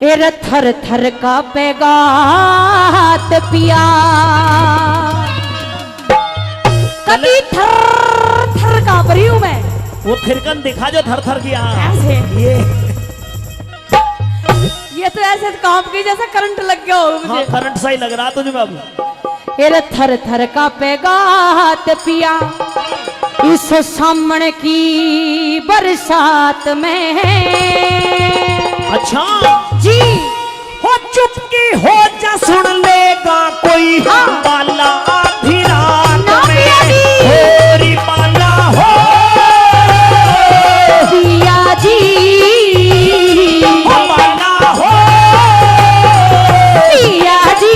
तेरा थर थर का पैगात पिया, कभी थर थर का परी हूं मैं। वो थिरकन दिखा जो थर थर की ऐसे ये तो ऐसे काम की जैसा करंट लग गया हो मुझे। हाँ, करंट सही लग रहा तुझे बाबू। तेरा थर थर का पैगात पिया, इस सामने की बरसात में। अच्छा जी हो चुपकी हो जा, सुन लेगा कोई बाला आधी रात में। होरी बाला हो पिया जी, हो बाला हो पिया जी,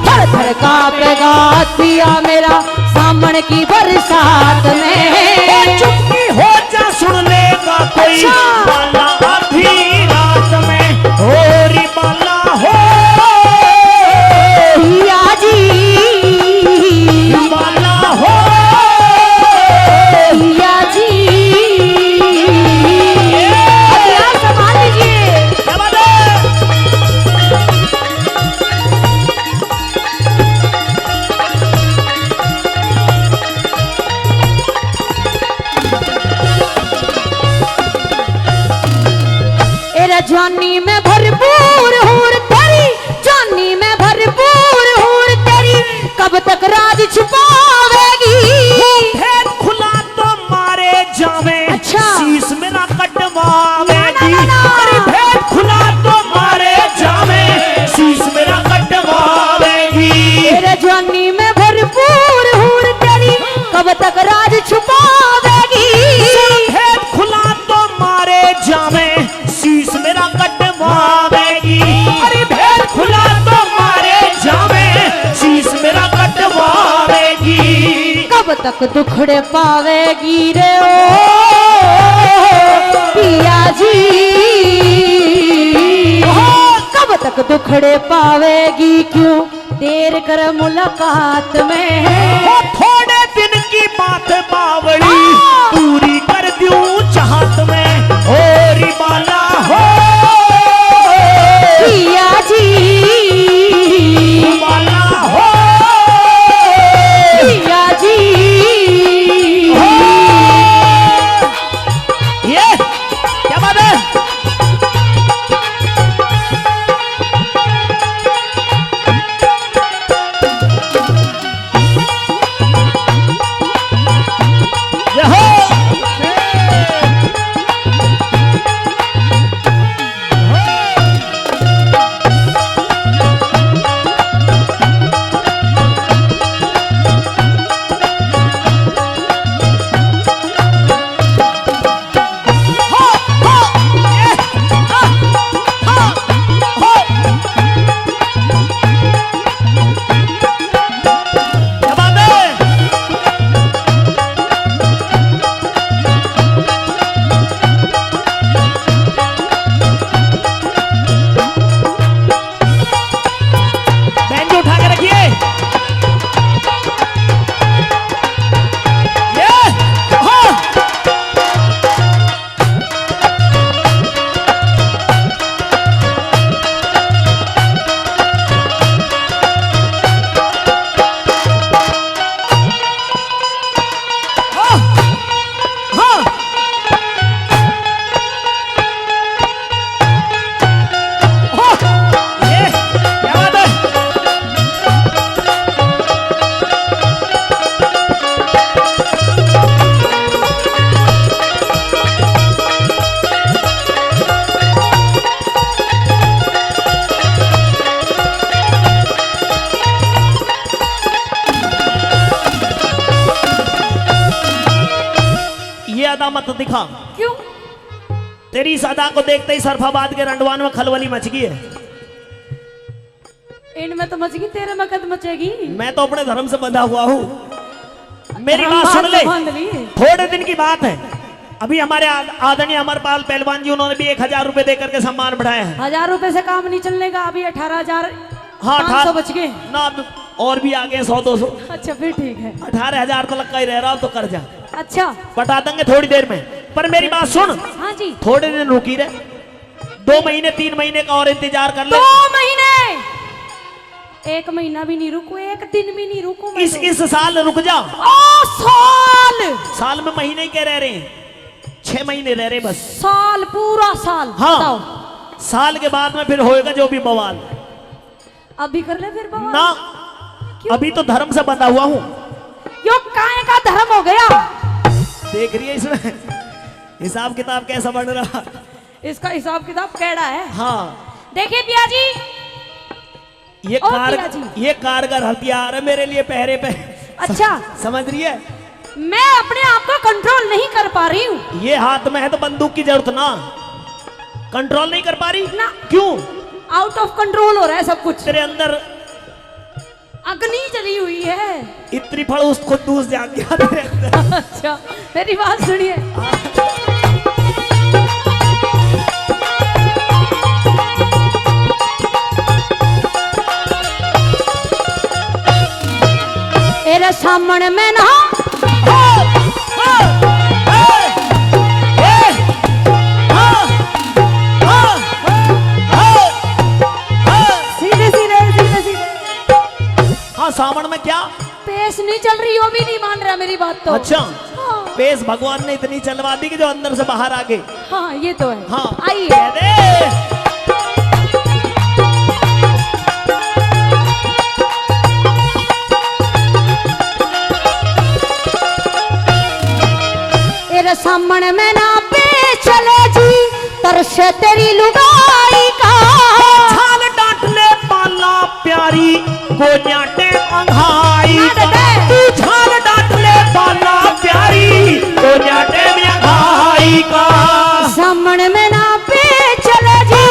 थर थर का पैगात पिया मेरा सामने की बरसात में। चुपकी हो जा, सुन लेगा कोई बाला आधी रात में। होरी बाला हो पिया जी, बाला हो पिया जी, हथियार संभाल लीजिए। क्या बात है? जानी में भरपूर हूर तेरी, जानी में भरपूर हूर तेरी, कब तक राज छुपावेगी। भेद खुला तो मारे जावे, अच्छा। शीश मेरा कटवावेगी। ना, ना, ना। अरे भेद खुला तो मारे जावे, शीश मेरा कटवावेगी। तेरे जानी में भरपूर हूर तेरी, कब तक राज छुपावेगी। भेद खुला तो मारे जावे, शीश मेरा कटवावेगी। अरे भेद खुला तो मारे जावे, शीश मेरा कटवावेगी। कब तक दुखड़े पावेगी रे ओ पिया जी, कब तक दुखड़े पावेगी, क्यों देर कर मुलाकात में। वो थोड़े दिन की बात बावड़ी, पूरी कर दूं चाहत में। होरी बाला हो पिया जी, बाला हो पिया जी, ये क्या बात है? ये हो क्या बात है? बैंजो उठा के रखिए। ये हो हाँ हाँ हो ये क्या बात है? ये अदा मत दिखा। क्यों? तेरी इस अदा को देखते ही सरफाबाद के रंडवान में खलबली मच गई है। इनमें तो मचेगी, तेरे में कद मचेगी। मैं तो अपने धर्म से बंधा हुआ हूँ। मेरी हम बात सुन बात ले, तो बांध लिए। थोड़े दिन की बात है। अभी हमारे आदरणीय अमरपाल पहलवान जी, उन्होंने भी 1000 रुपए देकर के सम्मान बढ़ाया है। 1000 रुपए से काम नहीं चलने का। अभी 18,000 हाँ 500 बच गए ना, अब और भी आगे 100-200। अच्छा फिर ठीक है। 18,000 तो लग का ही रह रहा हो तो कर जा, अच्छा बता देंगे थोड़ी देर में। पर मेरी बात सुन, हाँ जी। थोड़े दिन रुकी रहे, 2 महीने 3 महीने का और इंतजार कर ले। 2 महीने, 1 महीना भी नहीं रुको, 1 दिन भी नहीं रुको मैं तो। इस साल रुक जा। ओ साल में महीने ही क्या रह रहे हैं, 6 महीने रह रहे बस। साल, पूरा साल। हाँ, बताओ। साल के बाद में फिर होएगा जो भी बवाल। अभी कर ले फिर बवाल। ना, अभी तो धर्म से बंधा हुआ हूँ। यो काय का धर्म हो गया। देख रही है इसमें हिसाब किताब कैसा बढ़ रहा। इसका हिसाब किताब कैड़ा है। हाँ, देखिए पिया जी, ये ओ पिया जी। ये कारगर हथियार है मेरे लिए पहरे पे। अच्छा, समझ रही है, मैं अपने आप को कंट्रोल नहीं कर पा रही हूँ। ये हाथ में है तो बंदूक की जरूरत ना, कंट्रोल नहीं कर पा रही ना। क्यों? आउट ऑफ कंट्रोल हो रहा है सब कुछ। तेरे अंदर अग्नि जली हुई है। इतनी फड़ूस खुदूस जाग गया तेरे अंदर। अच्छा, मेरी बात सुनिए। तेरे सामने में ना सीधे सीधे सीधे सीधे। हाँ, सावन में क्या पेश नहीं चल रही, वो भी नहीं मान रहा मेरी बात तो। अच्छा, हाँ, पेश भगवान ने इतनी चलवा दी कि जो अंदर से बाहर आ गई। हाँ ये तो है। हाँ, आइए। कह दे। तेरे सामने में ना पे चले जी, तरसे तेरी लुगाई का। छाल डांट ले पाला प्यारी को न्याटे अंघाई का। तू छाल डांट ले पाला प्यारी को न्याटे अंघाई का। सामने में ना पे चले जी,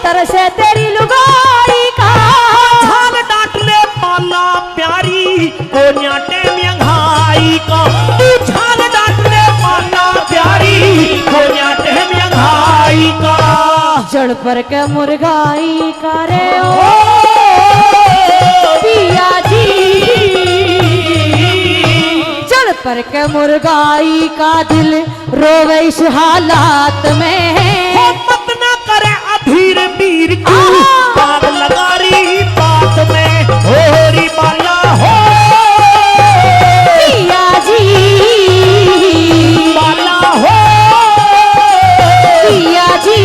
तरसे तेरी लुगाई का। छाल डांट ले पाला प्यारी को न्याटे अंघाई का। तू छाल डांट ले पाला प्यारी को न्याटे अंघाई का। जड़ पर के मुर्गाई करे ओ पिया जी, जड़ पर के मुर्गाई का दिल रोवे इस हालात में। मत न करे अधीर पीर की बात लगा रही बात में। होरी बाला हो पिया जी, बाला हो पिया जी।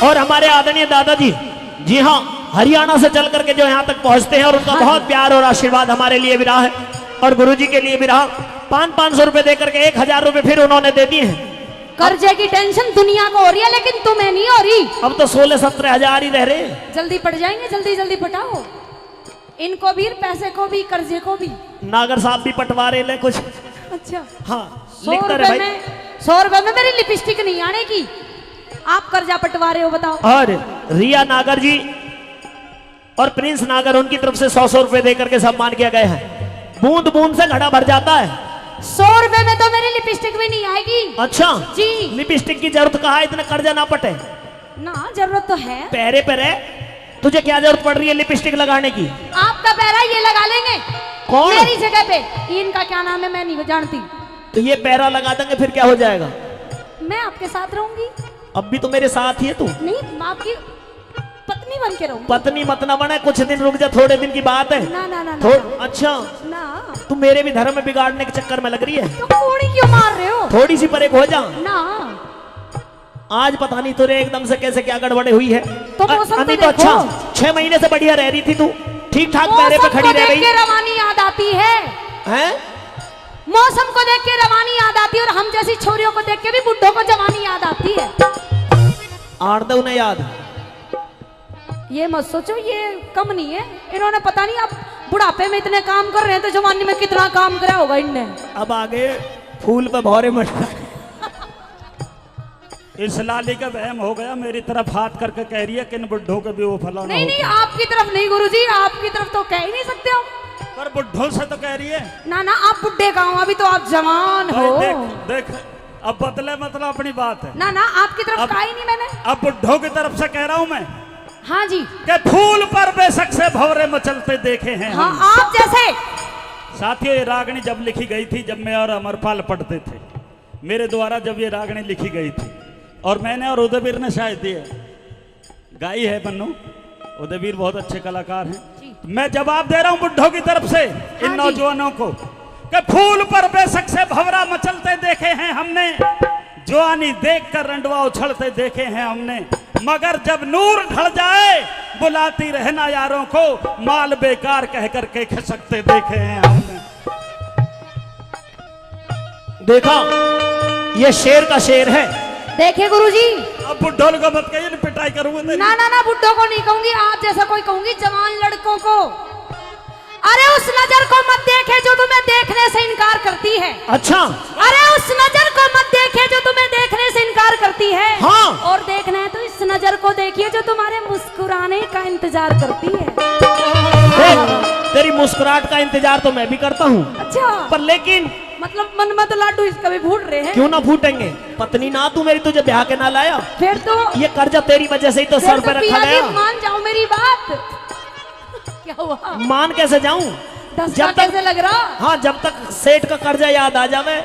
और हमारे आदरणीय दादाजी, जी हाँ, हरियाणा से चल करके जो यहाँ तक पहुँचते हैं और उनका बहुत प्यार और आशीर्वाद हमारे लिए भी रहा है और गुरुजी के लिए भी रहा। 500 रुपए दे करके 1000 रुपए फिर उन्होंने दे दिए हैं। कर्जे की टेंशन दुनिया को हो रही है, लेकिन तुम्हें नहीं हो रही। अब तो 16-17 हजार ही रह रहे हैं। जल्दी पट जाएंगे, जल्दी जल्दी पटाओ इनको भी, पैसे को भी, कर्जे को भी। नागर साहब भी पटवा रहे ले कुछ। अच्छा, हाँ, 100 लिखता रुपए रहे भाई। में, 100 रुपए में मेरी लिपस्टिक नहीं आने की, आप कर्जा पटवा रहे हो, बताओ। और रिया नागर जी और प्रिंस नागर, उनकी तरफ से 100 रुपए दे करके सम्मान किया गया है। बूंद बूंद से घड़ा भर जाता है। 100 रुपए में तो मेरी लिपस्टिक भी नहीं आएगी। अच्छा जी, लिपस्टिक की जरूरत कहा है, इतना कर्जा ना पटे। ना, जरूरत तो है। पहरे पे रहे, तुझे क्या जरूरत पड़ रही है लिपस्टिक लगाने की? आपका पैरा ये लगा लेंगे। कौन? मेरी जगह पे। इनका क्या नाम है मैं नहीं जानती। तो ये पैरा लगा देंगे फिर क्या हो जाएगा? मैं आपके साथ रहूंगी। अब भी तो मेरे साथ ही है तू। नहीं, मैं आपकी पत्नी बन के रहूंगी। पत्नी मत ना बने, कुछ दिन रुक जा, थोड़े दिन की बात है। ना ना ना, ना। अच्छा, ना, तू मेरे भी धर्म में बिगाड़ने के चक्कर में लग रही है। तो कोड़ी क्यों मार रहे हो? थोड़ी सी परे हो जा ना, आज पता नहीं तुझे एकदम से कैसे क्या गड़बड़े हुई है। तो मौसम अभी तो तो देखो। अच्छा 6 महीने से बढ़िया रह रही थी तू, ठीक ठाक पैरे पे खड़ी रह देख गई के रवानी याद आती है। हैं? मौसम को देख के रवानी याद आती है, और हम जैसी छोरियों को देख के भी बुढ़ों को जवानी याद आती है। आड़ दे उन्हें याद। ये मत सोचो ये कम नहीं है, इन्होंने पता नहीं अब बुढ़ापे में इतने काम कर रहे हैं तो जवानी में कितना काम करा होगा इनने। अब आगे फूल पे भौरे मट। इस लाली का वहम हो गया, मेरी तरफ हाथ करके कह रही है कि इन बुड्ढों के भी वो फलाना नहीं नहीं, आपकी तरफ नहीं गुरुजी, आपकी तरफ तो कह ही नहीं सकते हम। पर बुढ़ों से तो कह रही है। ना ना आप बुढ़े का हो, अभी तो आप जवान हो। भाई देख देख, अब बदले मतलब अपनी बात है। ना ना आपकी तरफ कहा ही नहीं मैंने। अब बुढ़ों की तरफ से कह रहा हूं मैं हाँ जी। कि फूल पर बेशक से भंवरे मचलते देखे हैं हाँ हम। आप जैसे। साथियों, ये रागनी जब लिखी गई थी, जब मैं और अमरपाल पढ़ते थे, मेरे द्वारा जब ये रागनी लिखी गई थी, और मैंने और उदयवीर ने शायद ये गाई है। मन्नू उदयवीर बहुत अच्छे कलाकार हैं। मैं जवाब दे रहा हूं बुढ़ों की तरफ से इन हाँ नौजवानों को कि फूल पर बेशक से भंवरा मचलते देखे हैं हमने, जवानी देखकर रंडवा उछलते देखे हैं हमने, मगर जब नूर ढल जाए बुलाती रहना यारों को, माल बेकार कह करके खिसकते देखे हैं हमने। देखा, ये शेर का शेर है। देखे गुरुजी। अब बुढ़ों को मत कहिए, पिटाई करूंगा तेरी। ना ना ना बुड्ढों को नहीं कहूंगी, आप जैसा कोई कहूंगी, जवान लड़कों को। अरे उस नजर को मत देखे जो तुम्हें देखने से इनकार करती है। अच्छा। अरे उस नजर को मत देखे जो तुम्हें देखने से इनकार करती है। हाँ। और देखना है तो इस नजर को देखिए जो तुम्हारे मुस्कुराने का इंतजार करती है। तेरी मुस्कुराहट का इंतजार तो मैं भी करता हूँ। अच्छा। पर लेकिन मतलब मन में तो लाडू इसका भी फूट रहे हैं। क्यों ना फूटेंगे, पत्नी ना तू मेरी, तुझे ब्याह के ना लाया। फिर तो ये कर्जा तेरी वजह से ही तो सर पे रखा पिया जी, गया। मान जाओ मेरी बात। क्या हुआ? मान कैसे जाऊं? जब तक कैसे लग रहा? हाँ, जब तक सेठ का कर्जा याद आ जावे।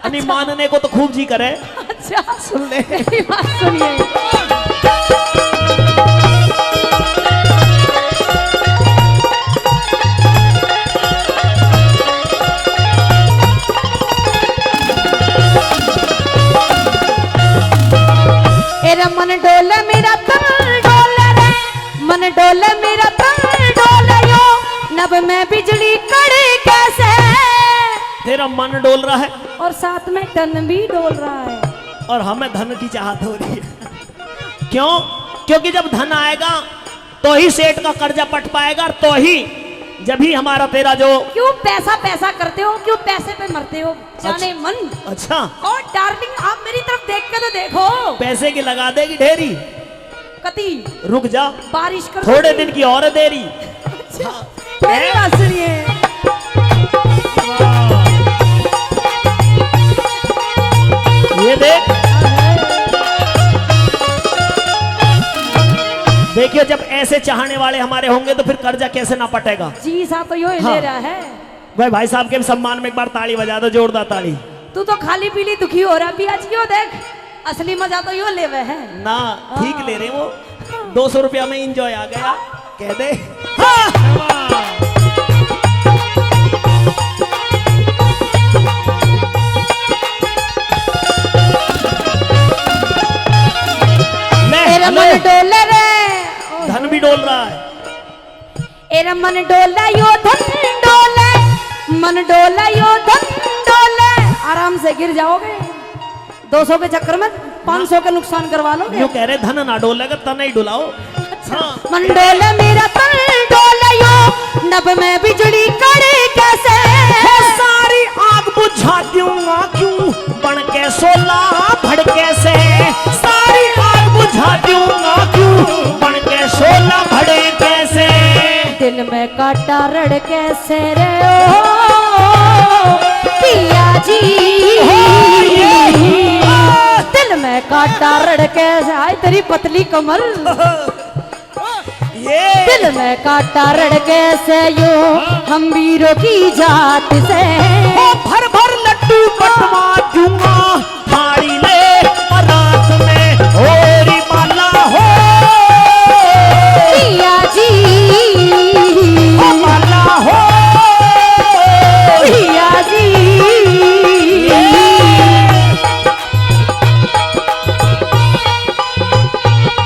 अनि मानने को तो खूब जी करे। अच्छा सुन ले, मेरी बात सुनिए। मन डोले मेरा तन डोले रे, मन डोले मेरा तन डोले यो, नब में बिजली कड़ी कैसे। तेरा मन डोल रहा है और साथ में तन भी डोल रहा है। और हमें धन की चाहत हो रही है। क्यों? क्योंकि जब धन आएगा तो ही सेठ का कर्जा पट पाएगा, तो ही जब ही हमारा तेरा जो। क्यों पैसा पैसा करते हो, क्यों पैसे पे मरते हो जाने मन। अच्छा। और डार्लिंग आप मेरी तरफ देख के तो देखो। पैसे की लगा देगी ढेरी। कति रुक जा, बारिश कर थोड़े दिन की और देरी। अच्छा मेरी बात सुनिए। ये देख, देखिए जब ऐसे चाहने वाले हमारे होंगे तो फिर कर्जा कैसे ना पटेगा। जी साहब तो यो ही हाँ। ले रहा है। भाई साहब के सम्मान में एक बार ताली बजा दो, जोरदार ताली। तू तो खाली पीली दुखी हो रहा पिया जी, यो देख असली मजा तो यो ले है ना। ठीक ले रहे वो, 200 रुपया में इंजॉय आ गया कह दे। हाँ। मेरा मन डोले रे, धन भी डोल रहा है। एरा मन डोला यो धन डोले, मन डोला यो धन डोले। आराम से गिर जाओगे 200 के चक्कर में 500 के नुकसान करवा लोगे। यूं कह रहे धन ना डोलेगा, तन ही डुलाओ। हाँ। मन डोले मेरा तन डोले यो, नब में बिजली कड़े कैसे। सारी आग बुझा दूंगा क्यों बन के सोला भड़के से। सारी आग बुझा दूंगा क्यों बन के सोला भड़के से। दिल में काटा रड़ कैसे रे ओ पिया जी। दिल में काटा रड़ कैसे। आए तेरी पतली कमर। ये दिल में काटा रड़ कैसे यो हम वीरों की जात से। भर भर लड्डू बटवा दूंगा थाली ले रात में होरी माला हो। पिया जी माला हो पिया जी।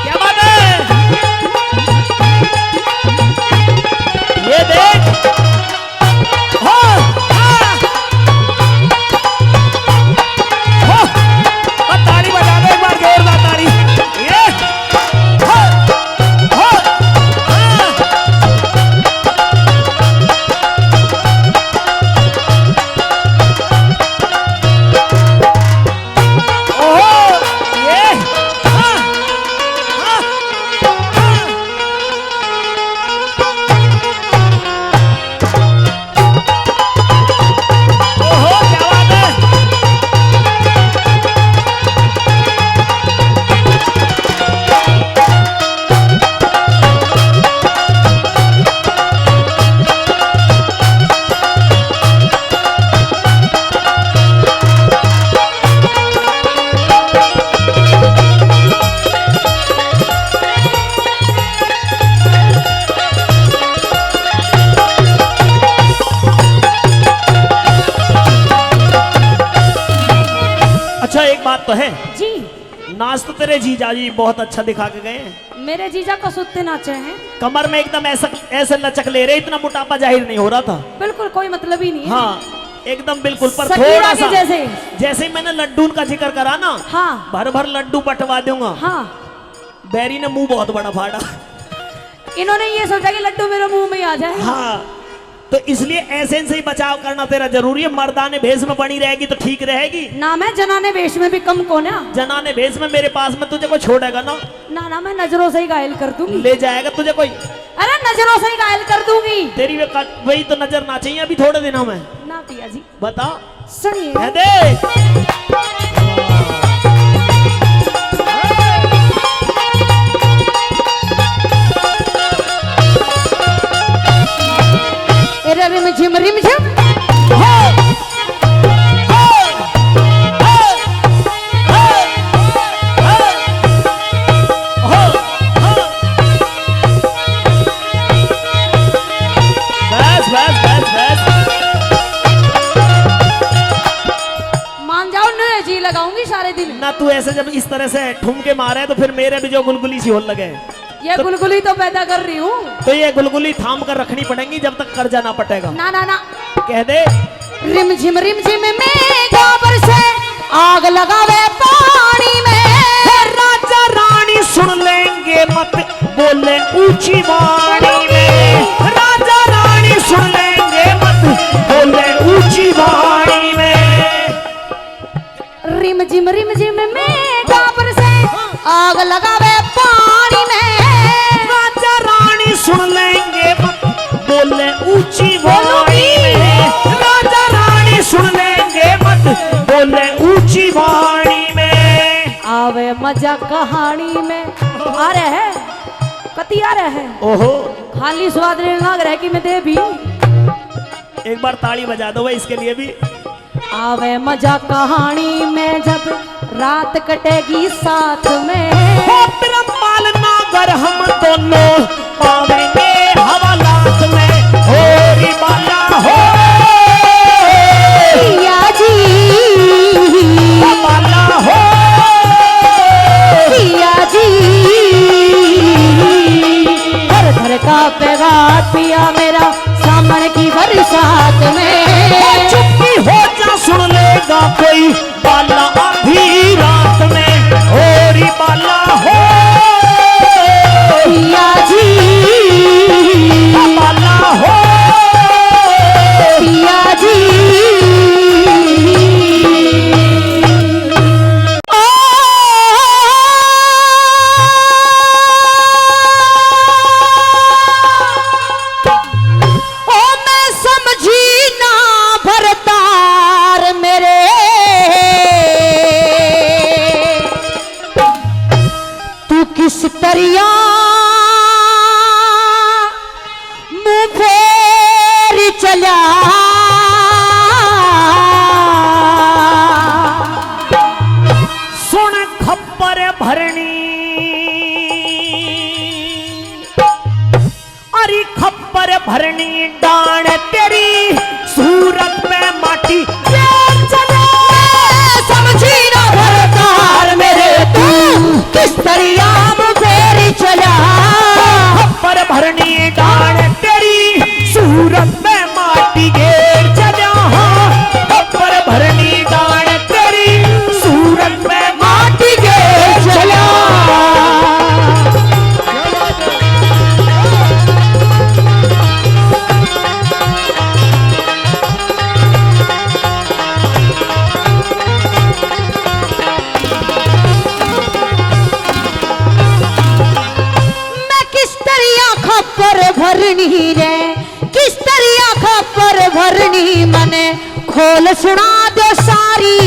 क्या बात है? ये देख हो। जी नाच तो तेरे जीजा जी बहुत अच्छा दिखा के गए। मेरे जीजा को सुत्ते नाचे हैं। कमर में एकदम ऐसा ऐसे लचक ले रहे, इतना मोटापा जाहिर नहीं हो रहा था। बिल्कुल कोई मतलब ही नहीं है। हाँ एकदम बिल्कुल, पर सकीरा थोड़ा के सा जैसे। जैसे ही मैंने लड्डू का जिक्र करा ना, हाँ भर भर लड्डू बंटवा दूंगा। हाँ बैरी ने मुंह बहुत बड़ा फाड़ा। इन्होंने ये सोचा कि लड्डू मेरे मुंह में ही आ जाए। हाँ तो इसलिए ऐसे से ही बचाव करना तेरा जरूरी है। मर्दाने भेष में बनी रहेगी तो ठीक रहेगी ना। मैं जनाने वेश में भी कम कौन है। जनाने भेष में मेरे पास में तुझे कोई छोड़ेगा ना। ना ना मैं नजरों से ही घायल कर दूंगी। ले जाएगा तुझे कोई। अरे नजरों से ही घायल कर दूंगी। तेरी वही तो नजर ना चाहिए अभी थोड़े दिनों में। ना पिया जी बता सुनिए। कह दे। रिम झिम रिम झिम बस बस बस बस मान जाओ न जी लगाऊंगी सारे दिन। ना तू ऐसे जब इस तरह से ठुमके मारे तो फिर मेरे भी जो गुलगुली सी होने लगे। ये गुलगुली तो पैदा कर रही हूँ। तो ये गुलगुली थाम कर रखनी पड़ेगी जब तक कर्जा ना पटेगा। ना ना ना कह दे। रिम झिम में गोबर से आग लगावे पानी में। राजा रानी सुन लेंगे मत बोले ऊंची वाणी में। राजा रानी सुन लेंगे मत बोले ऊंची वाणी में। रिम झिम में गोबर से आग लगावे पानी में। राजा रानी सुन लेंगे मत बोले ऊंची वाणी में। राजा रानी सुन लेंगे मत बोले ऊंची वाणी में। आवे मजा कहानी में। आ रहे है कति आ रहे है। ओहो खाली स्वाद लेने लग रहा है कि मैं दे भी। एक बार ताली बजा दो भाई इसके लिए भी। आवे मजा कहानी में जब रात कटेगी साथ में। माल नागर हम दोनों पावेंगे हवालात में। होरी बाला हो पिया जी बाला हो पिया जी धर धर का पेगा पिया मेरा सामन की बरसात में। चुप्पी हो जा सुन लेगा कोई बाला आधी रात में। होरी बाला हो पिया जी बाला हो पिया जी ओ मैं समझी ना भरतार मेरे। तू किस तरिया मुंह फेर चला। सुन खप्पर भरनी अरे खप्पर भरनी डाण तेरी सूरत पे माटी समझी ना भरतार मेरे तू किस तरिया मुंह फेर चला। खप्पर भरनी डाण तेरी सूरत पे माटी घेर चला। खप्पर भरनी डाण तेरी सूरत पे माटी के चला। मैं किस तरिया खप्पर भरनी रे किस तरिया खप्पर भरनी मने खोल सुना दो सारी।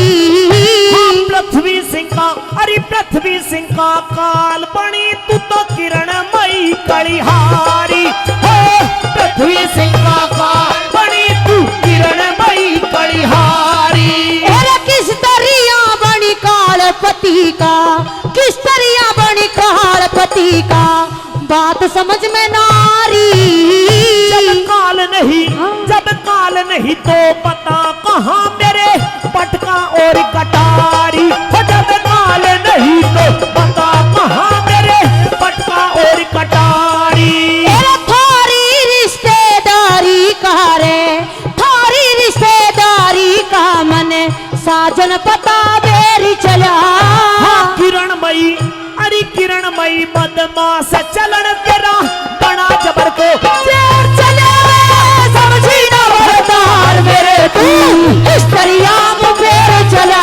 पृथ्वी सिंह का अरे पृथ्वी सिंह का काल बनी तू तो किरण मई कलिहारी। हो पृथ्वी सिंह का काल बनी तू किरण मई कलिहारी। अरे किस तरिया बनी कालपति का किस तरिया बनी कालपति का बात समझ में नारी। जब काल नहीं तो पता कहाँ मेरे पटका और कटारी। हो जब काल मई बदमाश चलन तेरा बड़ा जबर को चेर चले समझी ना भरतार मेरे तू इस दरिया में फेर चला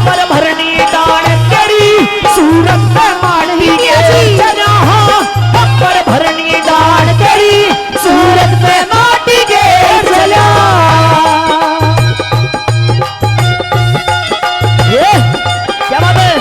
पर भरनी डाल तेरी सूरत पे माटी के चला पर भरनी डाल तेरी सूरत पे माटी के चला। ये क्या बात है?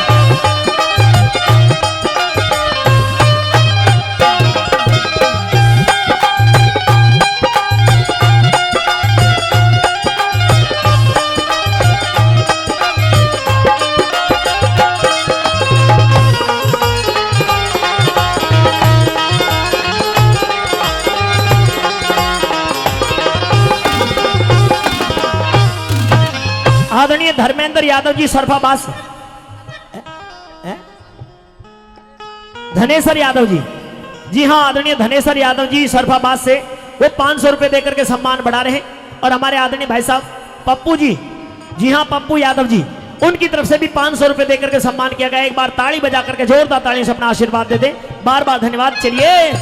आदरणीय धर्मेंद्र यादव जी सरफाबास, धनेश्वर यादव जी हाँ, आदरणीय धनेश्वर यादव जी सरफाबास से वो 500 रुपए देकर के सम्मान बढ़ा रहे हैं। और हमारे आदरणीय भाई साहब पप्पू जी हाँ, पप्पू यादव जी, उनकी तरफ से भी 500 रुपए देकर के सम्मान किया गया। एक बार ताली बजा करके जोरदार ताली से अपना आशीर्वाद दे दें। बार बार धन्यवाद। चलिए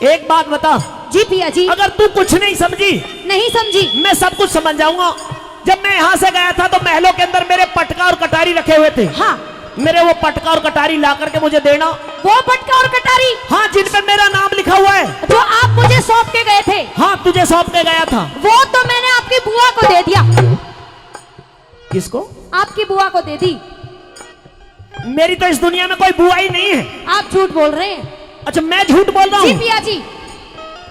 एक बात बता। जी पिया जी। अगर तू कुछ नहीं समझी, नहीं समझी, मैं सब कुछ समझ जाऊंगा। जब मैं यहाँ से गया था तो महलों के अंदर मेरे पटका और कटारी रखे हुए थे। हाँ, मेरे वो पटका और कटारी ला करके मुझे देना। वो पटका और कटारी? हाँ, जिन पे मेरा नाम लिखा हुआ है, जो आप मुझे सौंप के गए थे। हाँ, तुझे सौंप के गया था। वो तो मैंने आपकी बुआ को दे दिया। किसको? आपकी बुआ को दे दी। मेरी तो इस दुनिया में कोई बुआ ही नहीं है। आप झूठ बोल रहे हैं। अच्छा, मैं झूठ बोल रहा जी हूँ? पिया जी।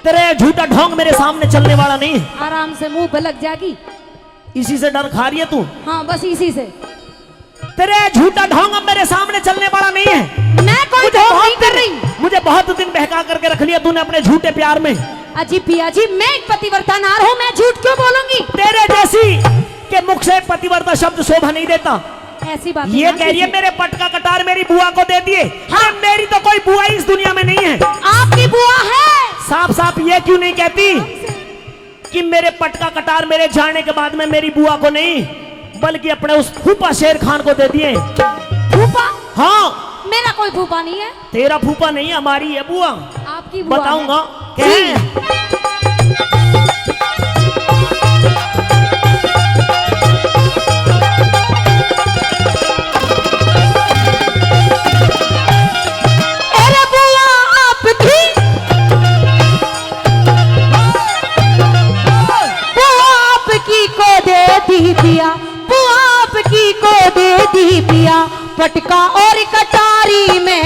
तेरे झूठा ढोंग मेरे सामने चलने वाला नहीं है। आराम से मुंह पे लग जाएगी। इसी से डर खा रही है तू? हाँ, बस इसी से। तेरे झूठा ढोंग अब मेरे सामने चलने वाला नहीं है। मैं कोई ढोंग नहीं कर रही। मुझे बहुत दिन बहका करके रख लिया तूने अपने झूठे प्यार में। अजी पिया जी, मैं एक पतिव्रता नार हूँ, मैं झूठ क्यों बोलूंगी? तेरे जैसी के मुख से पतिव्रता शब्द शोभा नहीं देता। ऐसी बात ये कह रही है मेरे पटका कटार मेरी बुआ को दे दिए। हाँ, मेरी तो कोई बुआ इस दुनिया में नहीं है। आपकी बुआ है। साफ साफ ये क्यों नहीं कहती कि मेरे पटका कटार मेरे जाने के बाद में मेरी बुआ को नहीं, बल्कि अपने उस फूफा शेर खान को दे दिए। फूफा? हाँ, मेरा कोई फूफा नहीं है। तेरा फूफा नहीं है, हमारी है बुआ। आपकी बुआ बताऊंगा है। पिया बुआ आपकी को दे दी पिया पटका और कटारी में।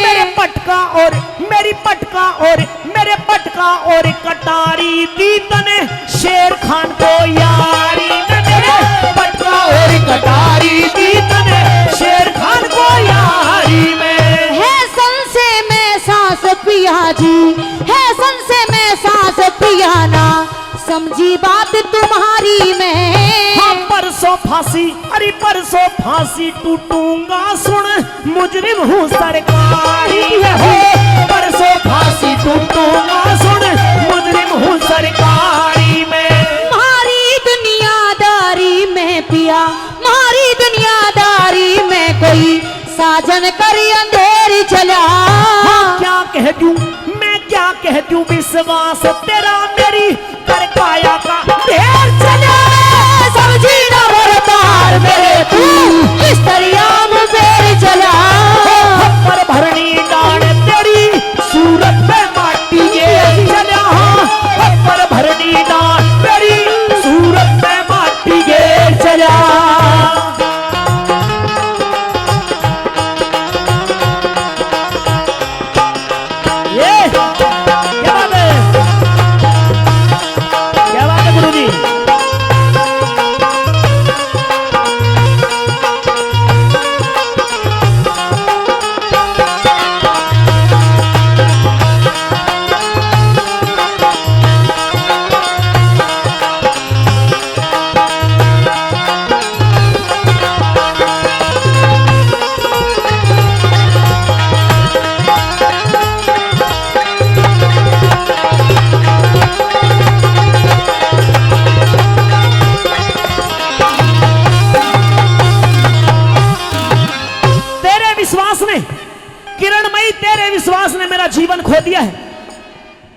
मेरे पटका और मेरी पटका और मेरे पटका और कटारी दी तने शेर खान को यारी। मेरे पटका और कटारी दी तने शेर खान को यारी में। है सन से मैं सांस पिया जी, है सन से मैं सांस पिया ना समझी बात तुम्हारी में। हाँ, परसों फांसी, अरे परसों फांसी टूटूंगा सुन मुजरिम हूँ सरकारी हो। परसों फांसी टूटूंगा सुन मुजरिम हूँ सरकारी में। मारी दुनियादारी में पिया, मारी दुनियादारी में कोई साजन कर अंधेरी चला। हाँ, क्या कह दूं मैं, क्या कह दूं, विश्वास तेरा मेरी कर पाया का ढेर चला। समझी ना भरतार मेरे तू इस दरिया में फेर चला। पर भरनी डाल तेरी सूरत पे माटी के चला। पर भरनी डाल तेरी सूरत पे माटी के चला। ये क्या बात है?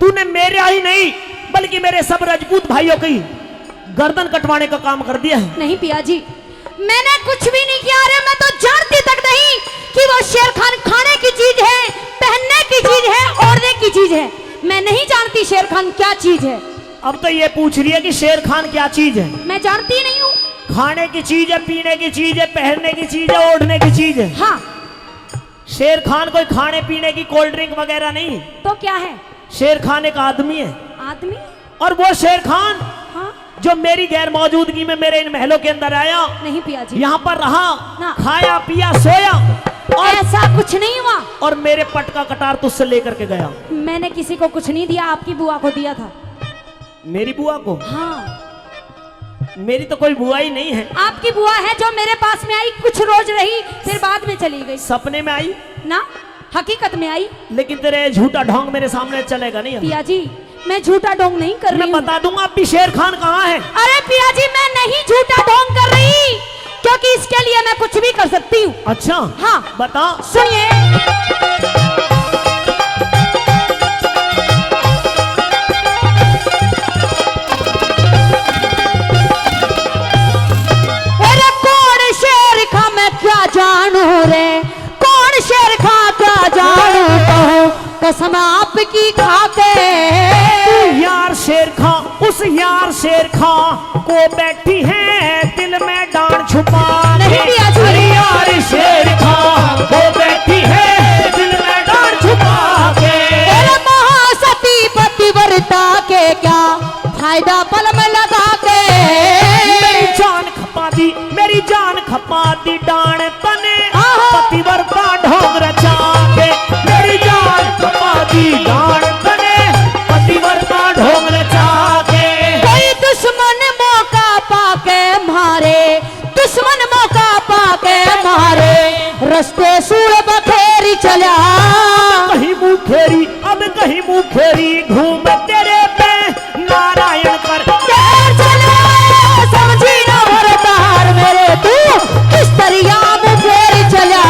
तूने मेरे ही नहीं बल्कि मेरे सब राजपूत भाइयों की गर्दन कटवाने का काम कर दिया है। नहीं पिया जी, मैंने कुछ भी नहीं किया। अरे मैं तो जानती तक नहीं कि वो शेर खान खाने की चीज है, पहनने की चीज है, ओढ़ने की चीज है। मैं नहीं जानती शेर खान क्या चीज है। अब तो ये पूछ रही है कि शेर खान क्या चीज है। मैं जानती नहीं हूँ। खाने की चीज है, पीने की चीज है, पहनने की चीज है, ओढ़ने की चीज है। हाँ। शेर खान कोई खाने पीने की कोल्ड ड्रिंक वगैरह नहीं। तो क्या है? शेर खान एक आदमी है। आदमी? और वो शेर खान हाँ। जो मेरी गैर मौजूदगी में मेरे इन महलों के अंदर आया, नहीं पिया जी, यहाँ पर रहा, ना। खाया पिया सोया और ऐसा कुछ नहीं हुआ। और मेरे पट का कटार तुझसे लेकर के गया। मैंने किसी को कुछ नहीं दिया, आपकी बुआ को दिया था। मेरी बुआ को? हाँ। मेरी तो कोई बुआ ही नहीं है। आपकी बुआ है जो मेरे पास में आई, कुछ रोज रही, फिर बाद में चली गई। सपने में आई ना, हकीकत में आई। लेकिन तेरे झूठा ढोंग मेरे सामने चलेगा नहीं। पिया जी, मैं झूठा ढोंग नहीं कर रही मैं हूँ। बता दूंगा अब भी शेर खान कहाँ है। अरे पिया जी, मैं नहीं झूठा ढोंग कर रही, क्योंकि इसके लिए मैं कुछ भी कर सकती हूँ। अच्छा हाँ, बता। सुनिए। अरे कौन शेर खा मैं क्या जानू रे, कौन शेर खा क्या जानू, कहो कसम आपकी खाके। यार शेर खां, उस यार शेर खां को बैठी है दिल में डांड छुपा के। नहीं पिया जी। अरे यार शेर खां को बैठी है दिल में डांड छुपा के। अरे महासती पतिव्रता के क्या फायदा पल में लगा के। मेरी जान खपा दी, मेरी जान खपा दी डांड तने, पतिव्रता ढोंग रचा के। मेरी जान खपा दी डांड तने, पतिव्रता ढोंग रचा के। कोई दुश्मन मौका पाके मारे, दुश्मन मौका पाके मारे, रस्ते सूर बखेरी चला। कहीं मुंह फेरी, अब कहीं मुंह फेरी, घूम तेरे पे नारायण कर। चला समझी ना भरतार मेरे, तू किस तरिया मुँह फेरी चला।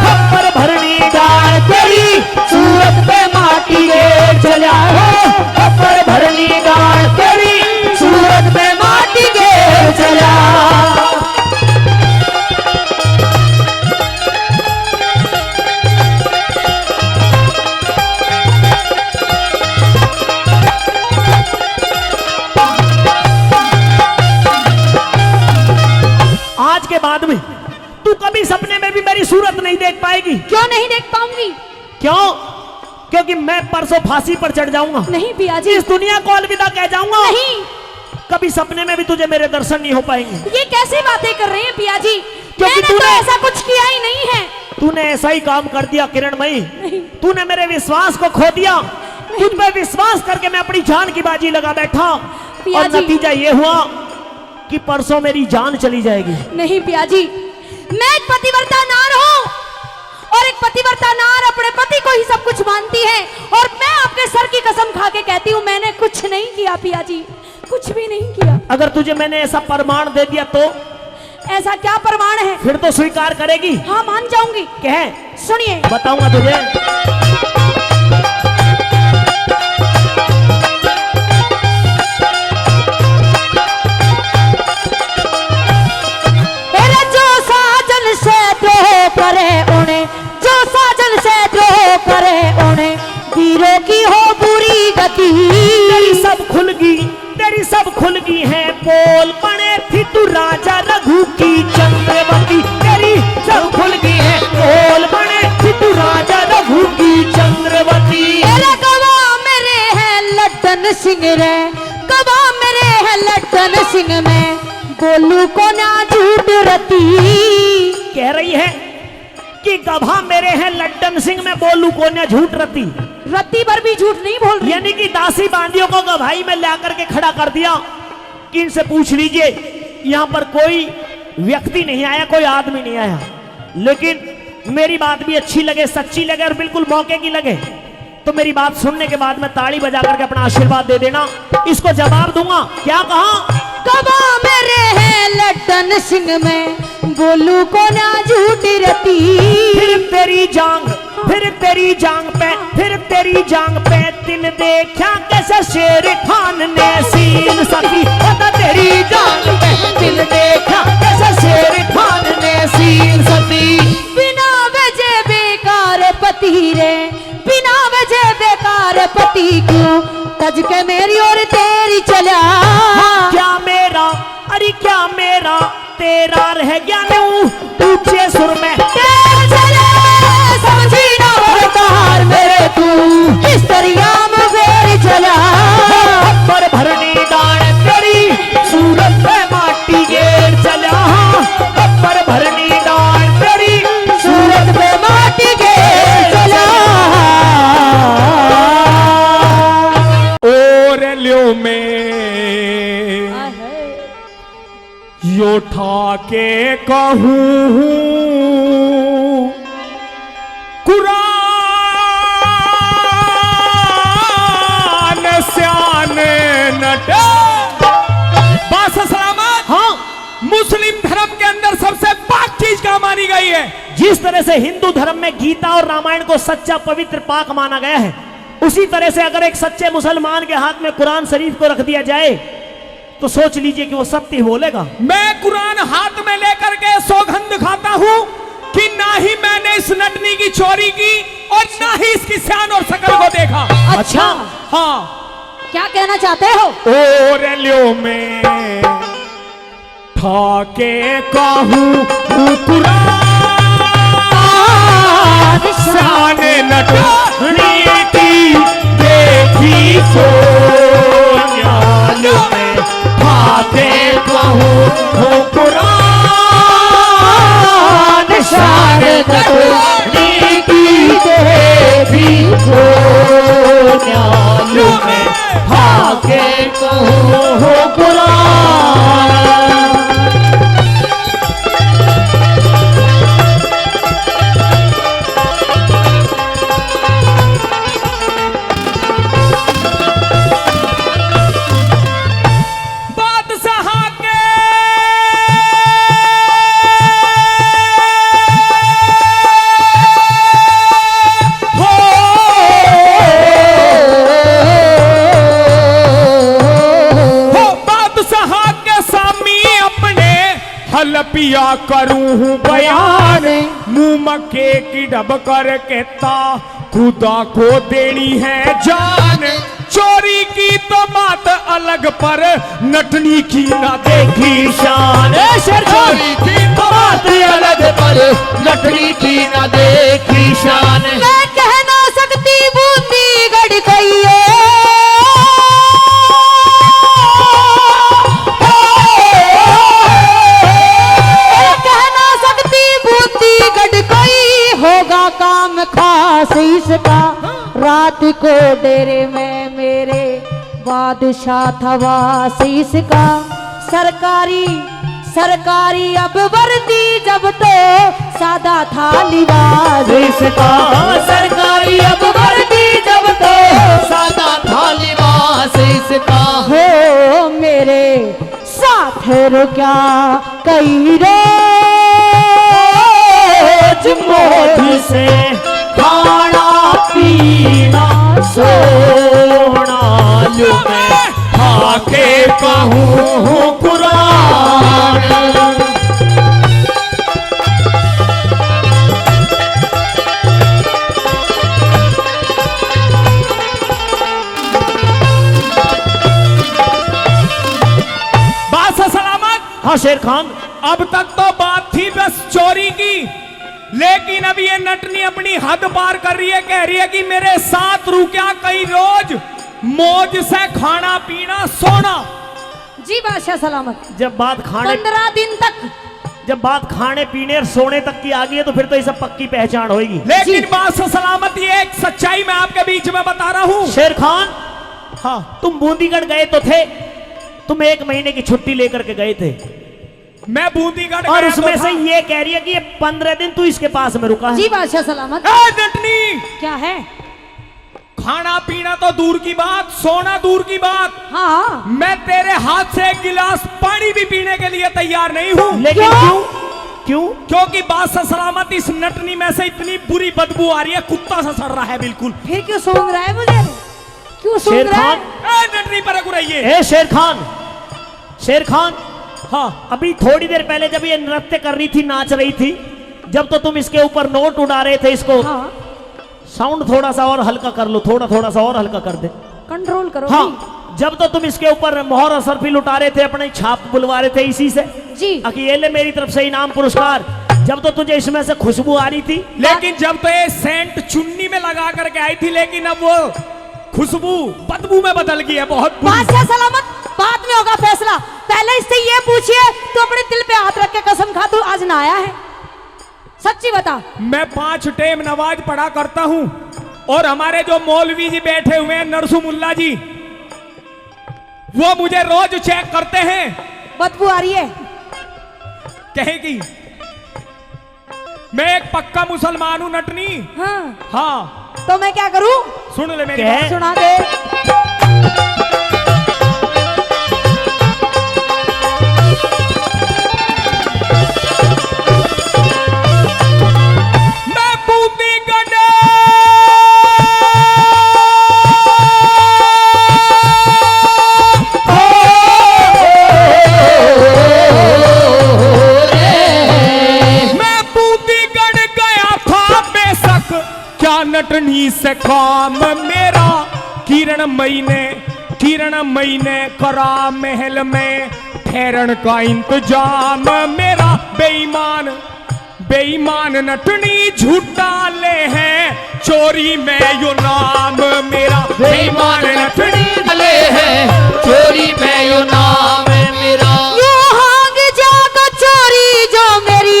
खप्पर भरनी डाल तेरी सूरत पे माटी गिर चला हो। खप्पर भरनी डाल तेरी सूरत पे माटी गिर चला। आज के बाद में तू कभी सपने में भी मेरी सूरत नहीं देख पाएगी। क्यों नहीं देख पाऊंगी? क्यों? क्योंकि मैं परसों फांसी पर चढ़ जाऊंगा। नहीं पिया जी। इस दुनिया को अलविदा कह जाऊंगा। नहीं, कभी सपने में भी तुझे मेरे दर्शन नहीं हो पाएंगे। ये कैसी बातें कर रहे हैं पिया जी? क्योंकि मैंने तो तूने- ऐसा कुछ किया ही नहीं है। तूने ऐसा ही काम कर दिया किरणमयी। तूने मेरे विश्वास को खो दिया। तुझ पे विश्वास करके मैं अपनी जान की बाजी लगा बैठा पिया और जी। नतीजा ये हुआ कि परसों मेरी जान चली जाएगी। नहीं पिया जी, मैं एक पतिव्रता नार हूँ और एक पतिव्रता नार अपने पति को ही सब कुछ मानती है। और मैं आपके सर की कसम खा के कहती हूँ, मैंने कुछ नहीं किया पिया जी, कुछ भी नहीं किया। अगर तुझे मैंने ऐसा प्रमाण दे दिया तो? ऐसा क्या प्रमाण है? फिर तो स्वीकार करेगी? हाँ, मान जाऊंगी। कह, सुनिए। बताऊंगा तुझे। मेरे जो साजन से द्रोह करे उन्हें, जो साजन से द्रोह करे उन्हें, वीरों की हो बुरी गति। तेरी सब खुल गई, तेरी सब खुल गई है पोल, बने थी तू राजा रघु की चंद्रवती। तेरी सब खुल गई है पोल, बने थी तू राजा रघु की चंद्रवती। मेरे गवाह मेरे हैं लड्डन सिंह रे, गवाह मेरे हैं लड्डन सिंह में, बोलू को ना झूठ रती। कह रही है कि गवाह मेरे हैं लड्डन सिंह में, बोलू को ना झूठ रती। रत्ती भर भी झूठ नहीं बोल रही। यानी कि दासी बांदियों को गवाही में ला करके खड़ा कर दिया कि इनसे पूछ लीजिए, यहाँ पर कोई व्यक्ति नहीं आया, कोई आदमी नहीं आया। लेकिन मेरी बात भी अच्छी लगे, सच्ची लगे और बिल्कुल मौके की लगे तो मेरी बात सुनने के बाद में ताली बजा करके अपना आशीर्वाद दे देना। इसको जवाब दूंगा। क्या कहा? गवाह मेरे हैं लड्डन सिंह में, बोलू को ना झूठ रती। फिर तेरी जांग फिर तेरी जांग पे दिल देखा कैसे शेर खान ने सीन सखी पता तेरी जांग पे दिल देखा कैसे शेर खान ने सीन सखी बिना वजह बेकार पति रे, बिना वजह बेकार पति क्यों तज के मेरी और तेरी चला। क्या मेरा अरे क्या मेरा तेरा रह गया नू ऊंचे सुर में तेरे चले समझी ना बरकार मेरे तू इस दरिया में मेरी चला। पर भरनी डाल तेरी सूरत पे माटी गेर चला पर भरनी डाल तेरी सूरत पे माटी गेर चला। और लियो में यो ठाके कहूँ कुरान स्यान नट बास सलामत। हाँ मुस्लिम धर्म के अंदर सबसे पाक चीज क्या मानी गई है? जिस तरह से हिंदू धर्म में गीता और रामायण को सच्चा पवित्र पाक माना गया है, उसी तरह से अगर एक सच्चे मुसलमान के हाथ में कुरान शरीफ को रख दिया जाए तो सोच लीजिए कि वो सत्य बोलेगा। मैं कुरान हाथ में लेकर के सौगंध खाता हूँ कि ना ही मैंने इस नटनी की चोरी की और ना ही इसकी शान और शकल को देखा। अच्छा हाँ, क्या कहना चाहते हो? और लियो में ठाके कहूँ कुरान शान नटनी की देखी सो न्याल में ठाके कहूँ कुरान शान नटनी की देखी सो न्याल में ठाके कहूँ कुरान। पिया करूं हूँ बयान मुंह मक्के की डब कर कहता खुदा को देनी है जान। चोरी की तो बात अलग पर नटनी की ना देखी शान। चोरी की तो बात अलग पर नटनी की ना देखी शान। मैं कह ना सकती बूंदी गड़ गई है, होगा काम खास इसका। रात को डेरे में मेरे बादशाह था वास इसका। सरकारी सरकारी अब वर्दी जब तो सादा था लिबास इसका। सरकारी अब वर्दी जब तो सादा था लिबास इसका। हो मेरे साथ रुका कई मौज से खाना पीना सोना लुमे खाके कहूँ कुरान। बात सलामत। हाँ शेर खान, अब तक तो बात थी बस चोरी की, लेकिन अब ये नटनी अपनी हद पार कर रही है। कह रही है कि मेरे साथ रुकिया कई रोज मौज से खाना पीना सोना। जी बादशाह सलामत। जब बात खाने 15 दिन तक, जब बात खाने पीने और सोने तक की आ गई है तो फिर तो ये सब पक्की पहचान होगी। लेकिन बात से सलामत ये एक सच्चाई मैं आपके बीच में बता रहा हूँ। शेर खान, हाँ तुम बूंदीगढ़ गए तो थे, तुम 1 महीने की छुट्टी लेकर के गए थे मैं बूंदीगढ़ और गया उसमें तो से ये कह रही है कि ये 15 दिन तू इसके पास में रुका है। जी बादशाह सलामत। नटनी क्या है? खाना पीना तो दूर की बात, सोना दूर की बात, हाँ मैं तेरे हाथ से 1 गिलास पानी भी पीने के लिए तैयार नहीं हूँ। लेकिन क्यों? क्यों? क्योंकि बादशाह सलामत इस नटनी में से इतनी बुरी बदबू आ रही है, कुत्ता सा सड़ रहा है बिल्कुल। फिर क्यों सूंघ रहा है मुझे? क्यों सूंघ शेर रहा खान, है? नटनी पर रहिए। ए शेर खान, शेर खान, हाँ, अभी थोड़ी देर पहले जब ये नृत्य कर रही थी, नाच रही थी, जब तो तुम इसके ऊपर नोट उड़ा रहे थे, इसको हाँ, साउंड थोड़ा सा और हल्का कर लो, थोड़ा सा और हल्का कर दे। कंट्रोल करो हाँ, जब तो तुम इसके ऊपर मोहर और सरफी लुटा रहे थे, अपने छाप बुलवा रहे थे इसी से जी। अकेले मेरी तरफ से इनाम पुरस्कार। जब तो तुझे इसमें से खुशबू आ रही थी, लेकिन जब तो ये सेंट चुन्नी में लगा करके आई थी, लेकिन अब वो खुशबू बदबू में बदल गई है, बहुत बुरी। बादशाह सलामत, बाद में होगा फैसला। पहले इससे ये पूछिए, तो अपने दिल पे हाथ रख के कसम खा, तू आज ना आया है? सच्ची बता। मैं 5 टाइम नमाज पढ़ा करता हूँ, और हमारे जो मौलवी जी बैठे हुए हैं, नरसू मुल्ला जी, वो मुझे रोज चेक करते हैं। बदबू आ रही है? कहेगी मैं एक पक्का मुसलमान हूँ नटनी। हाँ, हाँ, तो मैं क्या करूं? सुन ले मेरी क्या? बात। सुना दे। मैं बूंदी गढ़े नटनी से काम मेरा, किरण मई ने करा महल में ठहरन का इंतजाम मेरा। बेईमान नटनी झूठा ले है, चोरी में यो नाम मेरा। बेईमान नटनी ले है, चोरी में यो नाम मेरा। यू हांग जाग चोरी जो मेरी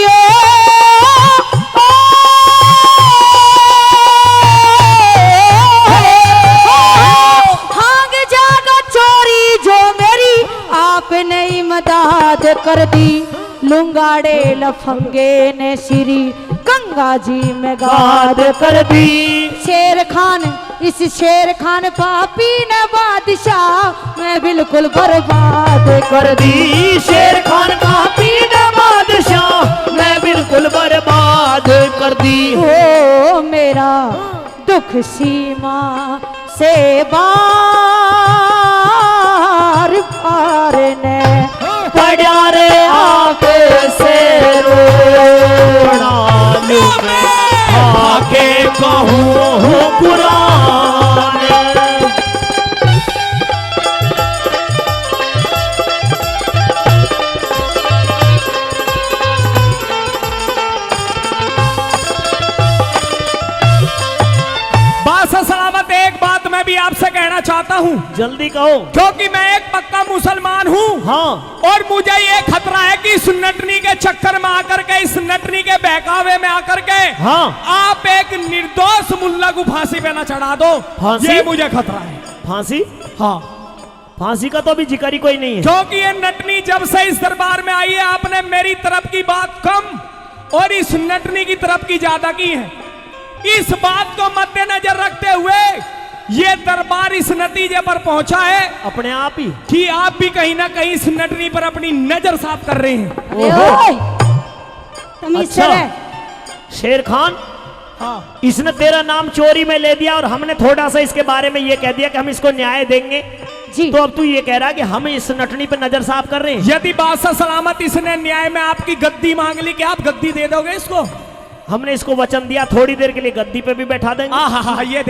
मदद कर दी। लुंगाड़े लफंगे ने श्री गंगा जी में गाद कर दी। शेर खान, इस शेर खान पापी ने बादशाह मैं बिल्कुल बर्बाद कर दी। शेर खान पापी ने बादशाह मैं बिल्कुल बर्बाद कर दी। ओ मेरा दुख सीमा से बार पार ने पड़ा रे आके से रोना आके कहूँ पुराने। बादशाह सलामत, एक बात मैं भी आपसे कहना चाहता हूँ। जल्दी कहो। क्योंकि मैं एक पक्का मुसलमान हूँ। हाँ, और मुझे ये खतरा है कि इस नटनी के चक्कर में आकर के, इस नटनी के बहकावे में आकर के, हाँ, आप एक निर्दोष मुल्ला को फांसी पे न चढ़ा दो। फांसी? ये मुझे खतरा है। फांसी? हाँ, फांसी का तो अभी जिक्र ही कोई नहीं है। क्योंकि ये नटनी जब से इस दरबार में आई है, आपने मेरी तरफ की बात कम और इस नटनी की तरफ की ज्यादा की है। इस बात को मद्देनजर रखते हुए ये दरबार इस नतीजे पर पहुंचा है अपने आप ही कि आप भी कहीं ना कहीं इस नटनी पर अपनी नजर साफ कर रहे हैं। ओए, तमीज से रह। शेर खान, हाँ, इसने तेरा नाम चोरी में ले दिया और हमने थोड़ा सा इसके बारे में ये कह दिया कि हम इसको न्याय देंगे जी। तो अब तू ये कह रहा है कि हम इस नटनी पे नजर साफ कर रहे हैं। यदि बादशाह सलामत इसने न्याय में आपकी गद्दी मांग ली, कि आप गद्दी दे दोगे इसको? हमने इसको वचन दिया थोड़ी देर के लिए गद्दी पे भी बैठा देंगे। हाँ, ये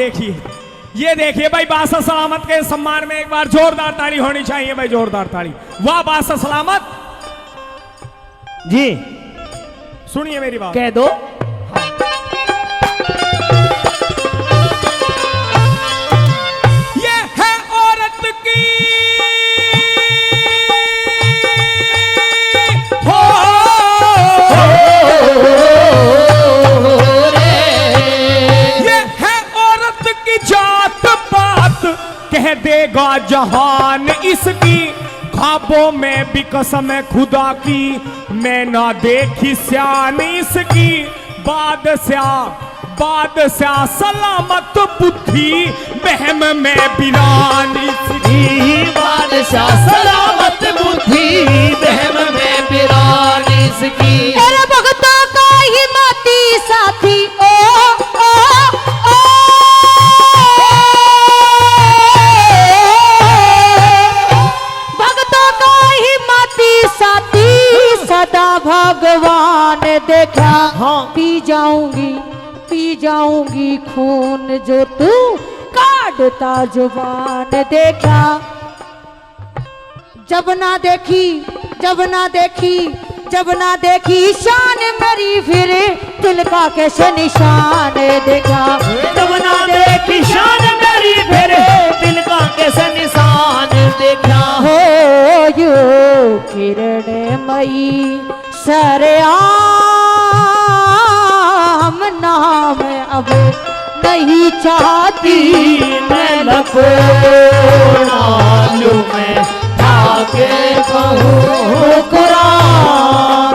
देखिए भाई, बादशाह सलामत के सम्मान में एक बार जोरदार ताली होनी चाहिए भाई, जोरदार ताली। वाह बादशाह सलामत जी, सुनिए मेरी बात। कह दो। ये है औरत की हो ये है औरत की जात पात, कह देगा जहान इसकी। ख्वाबों में भी कसम है खुदा की, मैं ना देखी श्यान इसकी। बादशाह सलामत बुद्धि बहम में बिरान इसकी। बादशाह सलामत बुद्धि बहम में बिरान इसकी। तेरे भगत देखा, हाँ। पी जाऊंगी खून जो तू काटता जुबान देखा। जब ना देखी शान मेरी, फिर दिल का कैसे निशान देखा। जब ना देखी शान मेरी, फिर दिल का कैसे निशान देखा। हो यो किरणमयी सरेआम नाम अब नहीं चाहती मैं लखो नालू में आके कहूँ कुरान।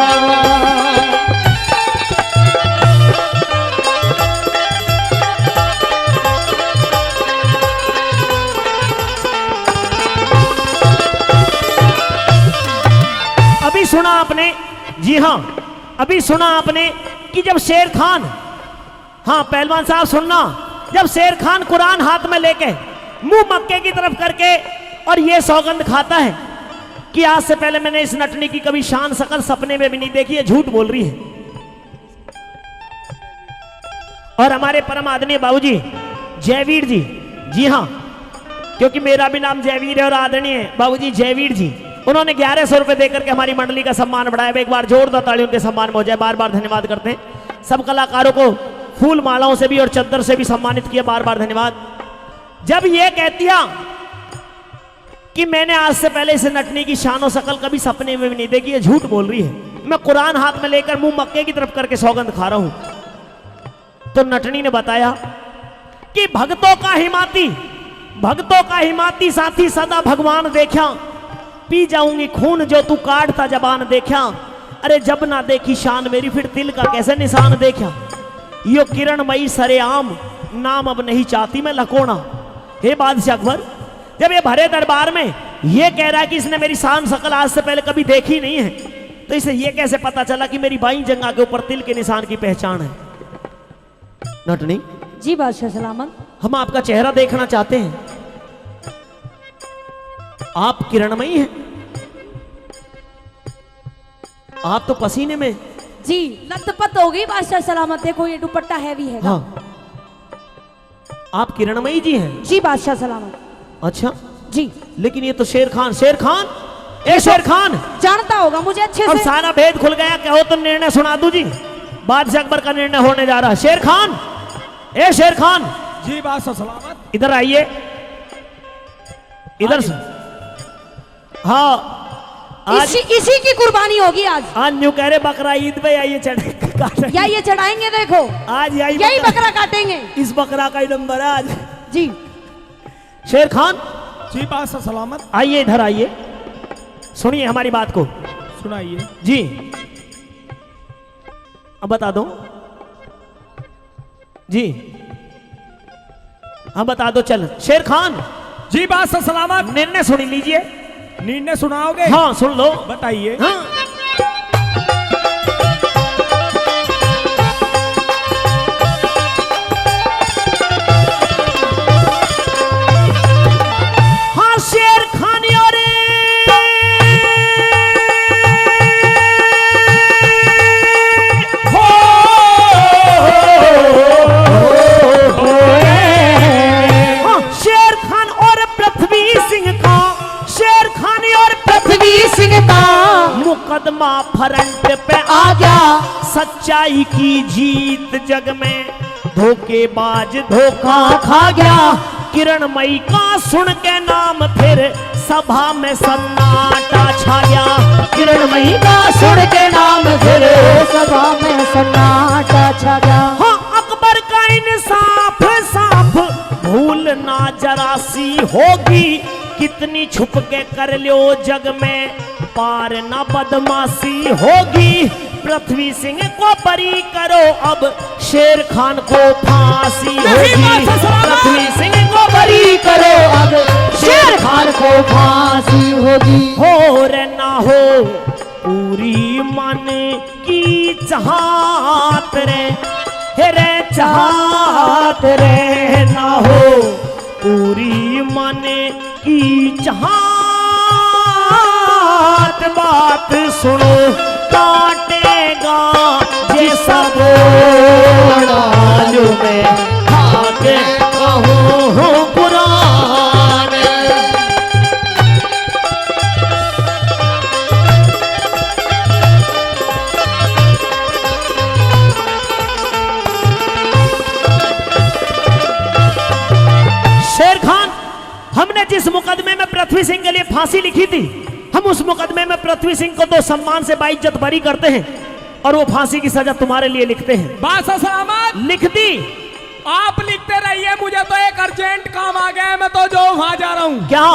अभी सुना आपने, जी हाँ, अभी सुना आपने कि जब शेर खान, हाँ पहलवान साहब सुनना, जब शेर खान कुरान हाथ में लेके मुंह मक्के की तरफ करके और ये सौगंध खाता है कि आज से पहले मैंने इस नटनी की कभी शान शकल सपने में भी नहीं देखी है, झूठ बोल रही है। और हमारे परम आदरणीय बाबूजी जयवीर जी, जी हाँ, क्योंकि मेरा भी नाम जयवीर है और आदरणीय बाबूजी जयवीर जी, उन्होंने 1100 रुपए देकर के हमारी मंडली का सम्मान बढ़ाया। एक बार जोरदार ताली उनके सम्मान में हो जाए। बार बार धन्यवाद करते हैं। सब कलाकारों को फूल मालाओं से भी और चद्दर से भी सम्मानित किया, बार बार धन्यवाद। जब ये कहती कि मैंने आज से पहले इसे नटने की शानो शकल कभी सपने में भी नहीं देखी है, झूठ बोल रही है। मैं कुरान हाथ में लेकर मुंह मक्के की तरफ करके सौगंध खा रहा हूं। तो नटनी ने बताया कि भक्तों का हिमाती साथी सदा भगवान देखा, पी जाऊंगी खून जो तू काटता जबान देखा। अरे जब ना देखी शान मेरी, फिर तिल का कैसे निशान देखा। यो किरणमयी सरेआम नाम अब नहीं चाहती मैं लकोना। हे बादशाह अकबर, जब ये भरे दरबार में ये कह रहा है कि इसने मेरी शान शकल आज से पहले कभी देखी नहीं है, तो इसे ये कैसे पता चला कि मेरी बाईं जंगा के ऊपर तिल के निशान की पहचान है। नटनी जी बादशाह सलामत। हम आपका चेहरा देखना चाहते हैं। आप किरणमयी हैं, आप तो पसीने में। जी लथपथ हो गई बादशाह सलामत। देखो ये दुपट्टा हैवी है। हाँ, आप किरणमयी जी हैं। जी बादशाह सलामत। अच्छा जी, लेकिन ये तो शेर खान ए शेर खान जानता होगा मुझे अच्छे अब से। सारा भेद खुल गया। कहो तो निर्णय सुना दूं जी। बादशाह अकबर का निर्णय होने जा रहा है। शेर खान, ए शेर खान जी बादशाह सलामत। इधर आइए, इधर से। हाँ, आज इसी की कुर्बानी होगी आज। न्यू कह रहे बकरा ईद पे आइए चढ़े या ये चढ़ाएंगे। देखो आज यही बकरा काटेंगे। इस बकरा का ही नंबर है आज। जी शेर खान जी बादशाह सलामत। आइए, इधर आइए, सुनिए हमारी बात को। सुनाइए जी। अब बता दो जी, हाँ बता दो। चल शेर खान जी बादशाह सलामत। निर्णय सुन लीजिए। निर्णय सुनाओगे? हाँ सुन लो। बताइए। हाँ। हाँ शेर खान और शेर खान और पृथ्वी सिंह का, शेर खान और पृथ्वी सिंह का मुकदमा फ्रंट पे आ गया। सच्चाई की जीत जग में धोखेबाज धोखा खा गया। किरणमयी का सुन के नाम फिर सभा में सन्नाटा छा गया। किरणमयी का सुन के नाम फिर सभा में सन्नाटा छा गया। हाँ अकबर का इंसाफ साफ भूल ना जरा सी होगी। कितनी छुप के कर लो जग में पार ना बदमाशी होगी। पृथ्वी सिंह को बरी करो अब शेर खान को फांसी होगी। पृथ्वी सिंह को बरी करो अब शेर खान को फांसी होगी। हो रे ना हो पूरी मन की चाहत रे चाहत रे ना हो पूरी मन की चाहत। बात सुनो काटे लगेगा जैसा वो में आके कहूँ कुरान। शेर खान, हमने जिस मुकदमे में पृथ्वी सिंह के लिए फांसी लिखी थी, हम उस मुकदमे में पृथ्वी सिंह को तो सम्मान से बाइज्जत बरी करते हैं और वो फांसी की सजा तुम्हारे लिए लिखते हैं। बादशाह सलामत लिख दी। आप लिखते रहिए, मुझे तो एक अर्जेंट काम आ गया है, मैं तो जो वहां जा रहा हूँ। क्या?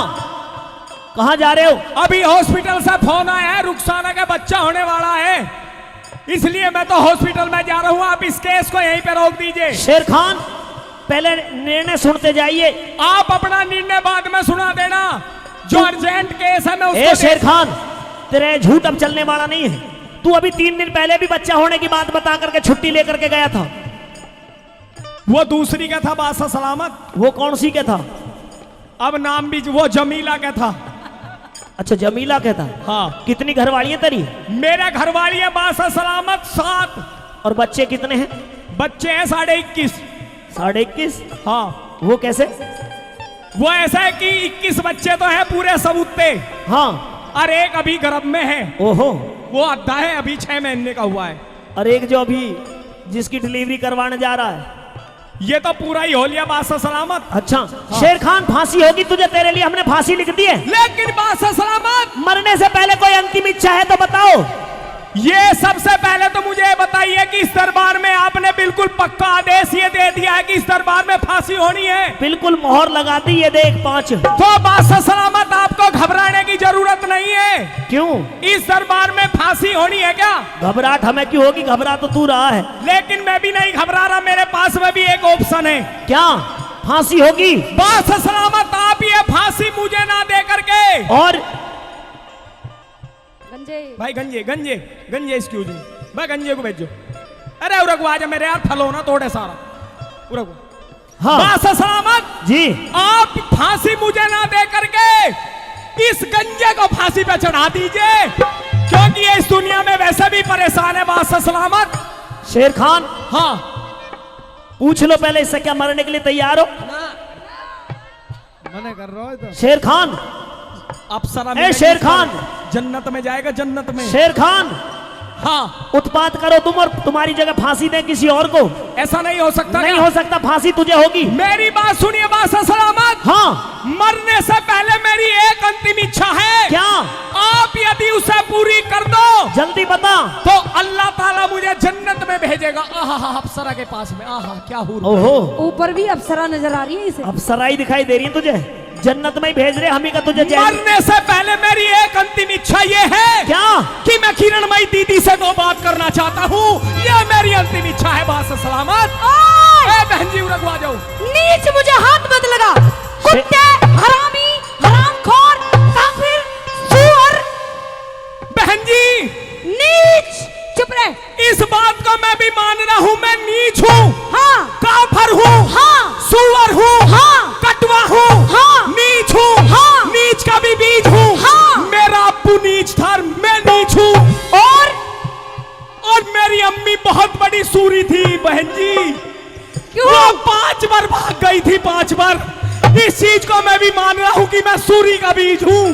कहाँ जा रहे हो? अभी हॉस्पिटल से फोन आया है, रुखसाना का बच्चा होने वाला है, इसलिए मैं तो हॉस्पिटल में जा रहा हूँ। आप इस केस को यहीं पे रोक दीजिए। शेर खान, पहले निर्णय सुनते जाइए। आप अपना निर्णय बाद में सुना देना। जो अर्जेंट केस है मैं ए उसको शेर खान, तेरे झूठ अब चलने वाला नहीं है। तू अभी 3 दिन पहले भी बच्चा होने की बात बता करके छुट्टी लेकर के गया था। वो दूसरी का था बादशाह सलामत। वो कौन सी के था? अब नाम भी वो जमीला का था। अच्छा, जमीला के था। हाँ। कितनी घरवाली है तेरी? मेरा घरवाली है बादशाह सलामत 7। और बच्चे कितने हैं? बच्चे हैं 21.5। 21.5? हाँ। वो कैसे? वो ऐसा है कि 21 बच्चे तो हैं पूरे सबूते। हाँ। और एक अभी गर्भ में है। ओहो। वो अद्धा है, अभी 6 महीने का हुआ है। और एक जो अभी जिसकी डिलीवरी करवाने जा रहा है, ये तो पूरा ही हो लिया बादशाह सलामत। अच्छा। हाँ। शेर खान, फांसी होगी तुझे, तेरे लिए हमने फांसी लिख दी है। लेकिन बादशाह सलामत, मरने से पहले कोई अंतिम इच्छा है तो बताओ। ये सबसे पहले तो मुझे बताइए कि इस दरबार में आपने बिल्कुल पक्का आदेश ये दे दिया है कि इस दरबार में फांसी होनी है? बिल्कुल मोहर लगा दी, ये देख 5। तो बादशाह सलामत, आपको घबराने की जरूरत नहीं है। क्यों? इस दरबार में फांसी होनी है क्या? घबराहट हमें क्यों होगी? घबरा तो तू रहा है। लेकिन मैं भी नहीं घबरा रहा, मेरे पास में भी एक ऑप्शन है। क्या? फांसी होगी? बादशाह सलामत, आप ये फांसी मुझे ना दे करके और भाई गंजे एक्सक्यूज मी, भाई गंजे को भेजो। अरे उरक आजा मेरे यार, फलो ना तोड़े सारा उरक। हाँ। बादशाह सलामत जी, आप फांसी मुझे ना दे करके इस गंजे को फांसी पे चढ़ा दीजिए, क्योंकि ये इस दुनिया में वैसे भी परेशान है। बादशाह सलामत। शेर खान, हाँ। पूछ लो पहले, इससे क्या मरने के लिए तैयार हो? मना कर रहा है तो। शेर खान, अप्सरा ए शेर खान, जन्नत में जाएगा, जन्नत में। शेर खान, हाँ। उत्पात करो तुम और तुम्हारी जगह फांसी दे किसी और को। ऐसा नहीं हो सकता। नहीं हो सकता, फांसी तुझे होगी। मेरी बात सुनिए बादशाह सलामत। हाँ। मरने से पहले मेरी एक अंतिम इच्छा है। क्या? आप यदि उसे पूरी कर दो, जल्दी बता। तो अल्लाह ताला मुझे जन्नत में भेजेगा। आहा, अप्सरा के पास में। आहा, क्या हुआ। ओहो, ऊपर भी अप्सरा नजर आ रही है इसे। अप्सराई दिखाई दे रही है तुझे? जन्नत में ही भेज रहे हम ही का तुझे। मरने से पहले मेरी एक अंतिम इच्छा ये है। क्या? कि मैं किरणमयी दीदी से 2 बात करना चाहता हूँ। ये मेरी अंतिम इच्छा है बादशाह सलामत। ए बहन जी, रखवा जाओ। नीच, मुझे हाथ मत लगा। कुत्ते, हरामी, हरामखोर, काफिर, सुअर। बहन जी, नीच, चुप रहे। इस बात को मैं भी मान रहा हूँ, मैं नीच हूँ। हाँ। काफर हूँ। हाँ। सुअर हूँ। हाँ। कटवा हूँ। हाँ। नीच हूँ। हाँ। नीच का भी बीज हूँ। हाँ। मेरा अप्पू नीच था, मैं नीच हूँ। और मेरी अम्मी बहुत बड़ी सूरी थी बहन जी। क्यों? वो 5 बार भाग गई थी, 5 बार। इस चीज को मैं भी मान रहा हूँ कि मैं सूरी का बीज हूँ।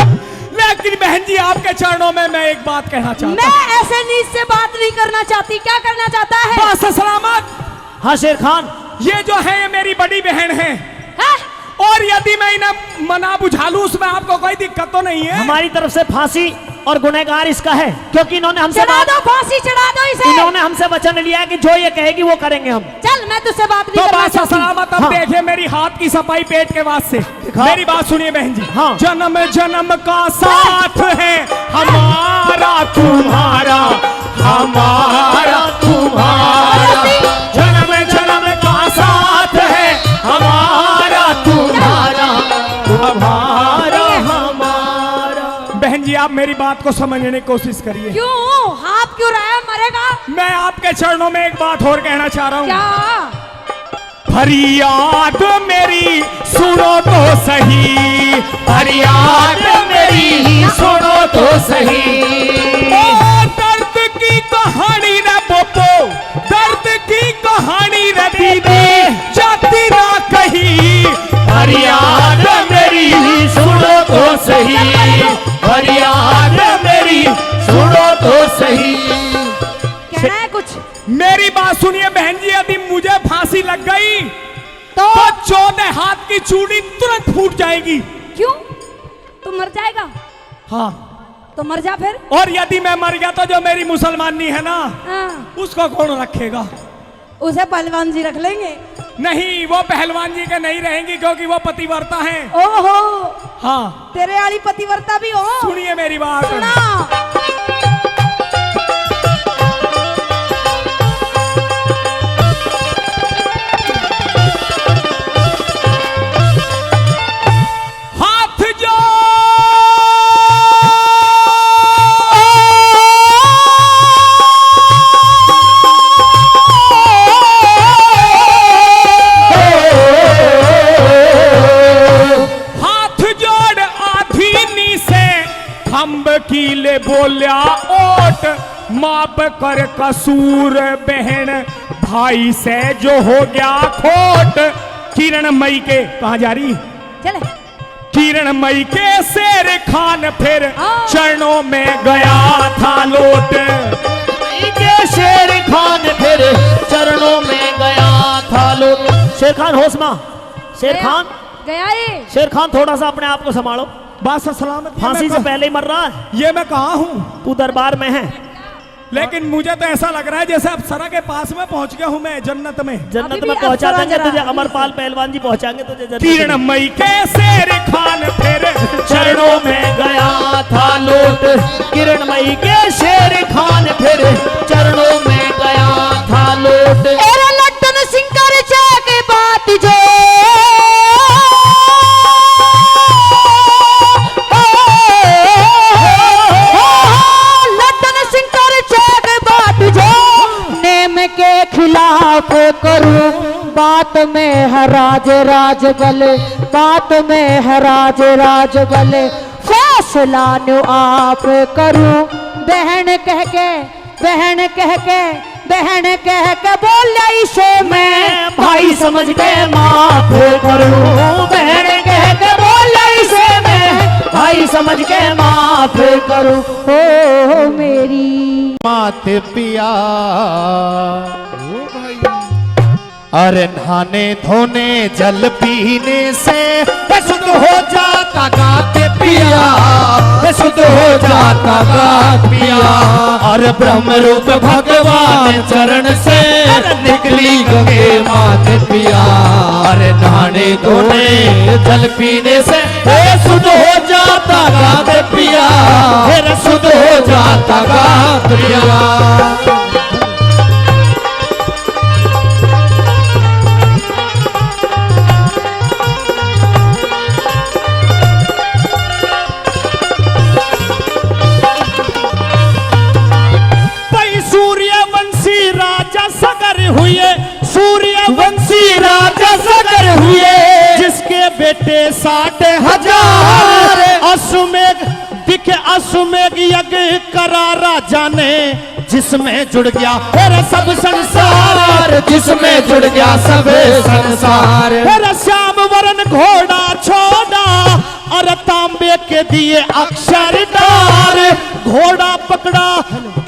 लेकिन बहन जी, आपके चरणों में मैं एक बात कहना चाहता हूँ। मैं ऐसे नीच से बात नहीं करना चाहती। क्या करना चाहता है? बादशाह सलामत। हाँ शेर खान, ये जो है ये मेरी बड़ी बहन है। है? और यदि मैं इन्हें मना बुझा लूं, उसमें आपको कोई दिक्कत तो नहीं है? हमारी तरफ से फांसी और गुनहगार इसका है, क्योंकि इन्होंने हमसे चढ़ा दो, फांसी चढ़ा दो इसे। इन्होंने हमसे वचन लिया है कि जो ये कहेगी वो करेंगे हम। चल, मैं तुझसे बात तो नहीं करना बादशाह चाहती। सलामत, अब हाँ। देखिए मेरी हाथ की सफाई पेट के वास्ते। मेरी बात सुनिए बहन जी। हाँ। जन्म जन्म का साथ है हमारा तुम्हारा, हमारा तुम्हारा। जन्म जन्म का साथ है हमारा तुम्हारा, हमारा हमारा। बहन जी, आप मेरी बात को समझने की कोशिश करिए। क्यों? हाथ क्यों रहा है? मरेगा। मैं आपके चरणों में एक बात और कहना चाह रहा हूँ। क्या? फरियाद मेरी सुनो तो सही, फरियाद मेरी सुनो तो सही। ओ दर्द की कहानी कहानी रे पोपो, दर्द की कहानी रे दीदी, जाती ना कहीं। फरियाद मेरी सुनो तो सही, फरियाद मेरी सुनो तो सही। कहना है कुछ? मेरी बात सुनिए बहन जी, यदि मुझे फांसी लग गई तो 14 हाथ की चूड़ी तुरंत फूट जाएगी। क्यों? तू मर जाएगा? हाँ। तो मर जा फिर। और यदि मैं मर गया तो जो मेरी मुसलमानी है ना, हाँ। उसको कौन रखेगा? उसे पहलवान जी रख लेंगे। नहीं, वो पहलवान जी के नहीं रहेंगी क्योंकि वो पतिव्रता हैं। ओहो, हाँ। तेरे वाली पतिव्रता भी हो। सुनिए मेरी बात। सुना। हाथ जो हाथ जोड़ आधीनी से खम्ब कीले बोल्या ओट, माप कर कसूर बहन भाई से जो हो गया खोट। किरण मई के कहा जा रही? चले। किरण मई के शेर खान फिर हाँ। चरणों में गया था लोट। के शेर खान फिर चरणों में गया था लोट। शेर खान होश में, शेर गया। खान, गया ये। शेर खान थोड़ा सा अपने आप को संभालो, बस सलामत। फांसी से पहले ही मर रहा है। ये मैं कहा हूँ, तू दरबार में है, लेकिन मुझे तो ऐसा लग रहा है जैसे अप्सरा के पास में पहुंच गया हूँ मैं जन्नत में। अभी जन्नत भी में पहुंचा अप्सरा देंगे जरा। तुझे, अमरपाल पहलवान जी पहुंचाएंगे तुझे जन्नत किरण में। मई के शेर खान फिर चरणों में गया था लोट। किरणमयी के शेर खान फिर चरणों में गया था लोट। एरे लट्टन सिंह कर के बात जो लट्टन सिंह कर के बात जो नेम के खिलाफ करूं, बात में है राज राज बल, बात में है राज राज बल, फैसला न्यू आप करूं। बहन कह के, बहन कह के, बहन कह के बोले इसे मैं भाई समझ के माफ करूं। बहन कह के बोले इसे मैं भाई समझ के माफ करूं। ओ मेरी मात पिया, अरे नहाने धोने जल पीने से शुद्ध हो जाता गात पिया, शुद्ध हो जाता गात पिया। और ब्रह्म रूप भगवान चरण से निकली गंगे मात पिया। अरे नहाने धोने जल पीने से शुद्ध हो जाता गात पिया, फिर शुद्ध हो जाता गात पिया। सूर्यवंशी राजा सगर हुए, जिसके बेटे 60,000 अश्वमेघ दिखे अश्वमेघ यज्ञ करा राजा ने, जिसमें जुड़ गया फिर सब संसार, जिसमें जुड़ गया सब संसार। फिर श्याम वरण घोड़ा छोड़ा और तांबे के दिए अक्षरदार, घोड़ा पकड़ा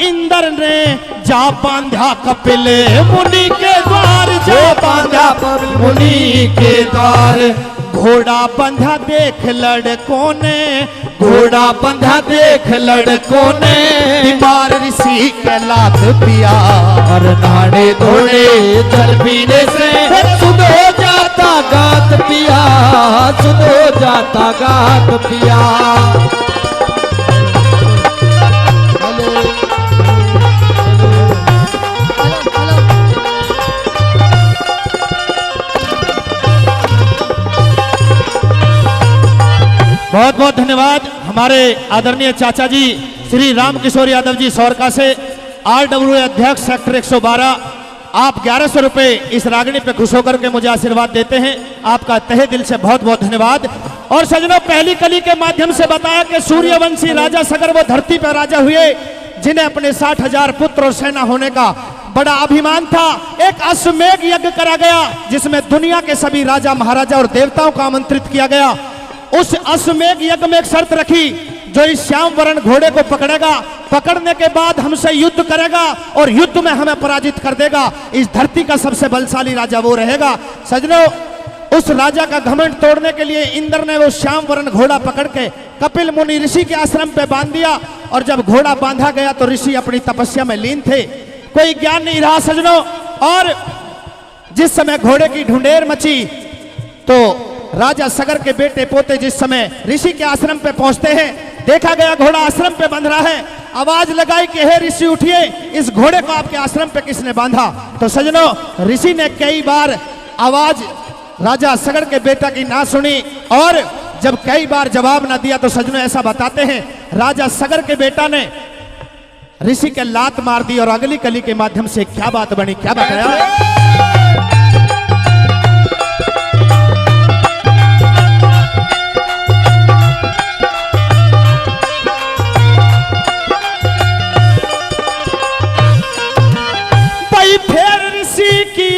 इंद्र ने जा बांधा कपिल मुनि के द्वार, जा बांधा मुनि के द्वार। घोड़ा बंधा देख लड़कों ने, घोड़ा बंधा देख लड़कों ने, बीमार ऋषि के लात पिया। और नहाने धोने जल पीने से शुद्ध हो जाता गात पिया, शुद्ध हो जाता गात पिया। बहुत बहुत धन्यवाद हमारे आदरणीय चाचा जी श्री राम किशोर यादव जी सौरका से, RWA अध्यक्ष सेक्टर 112। आप 1100 रुपए इस रागनी पे खुश होकर के मुझे आशीर्वाद देते हैं, आपका तहे दिल से बहुत बहुत धन्यवाद। और सजनों, पहली कली के माध्यम से बताया कि सूर्यवंशी राजा सगर वो धरती पर राजा हुए जिन्हें अपने 60,000 पुत्र और सेना होने का बड़ा अभिमान था, एक अश्वमेध यज्ञ करा गया जिसमें दुनिया के सभी राजा महाराजा और देवताओं को आमंत्रित किया गया। उस अश्वमेध यज्ञ में एक शर्त रखी, जो इस श्याम वर्ण घोड़े को पकड़ेगा, पकड़ने के बाद हमसे युद्ध करेगा और युद्ध में हमें पराजित कर देगा, इस धरती का सबसे बलशाली राजा वो रहेगा। सजनों, उस राजा का घमंड तोड़ने के लिए इंद्र ने वो श्याम वर्ण घोड़ा पकड़ के कपिल मुनि ऋषि के आश्रम पे बांध दिया, और जब घोड़ा बांधा गया तो ऋषि अपनी तपस्या में लीन थे, कोई ज्ञान नहीं रहा सजनों। और जिस समय घोड़े की ढूंढेर मची तो राजा सगर के बेटे पोते जिस समय ऋषि के आश्रम पे पहुंचते हैं, देखा गया घोड़ा आश्रम पे बंध रहा है। आवाज लगाई कि हे ऋषि उठिए, इस घोड़े को आपके आश्रम पे किसने बांधा? तो सजनों, ऋषि ने कई बार आवाज राजा सगर के बेटा की ना सुनी, और जब कई बार जवाब ना दिया तो सजनों ऐसा बताते हैं, राजा सगर के बेटा ने ऋषि के लात मार दी, और अगली कली के माध्यम से क्या बात बनी, क्या बताया?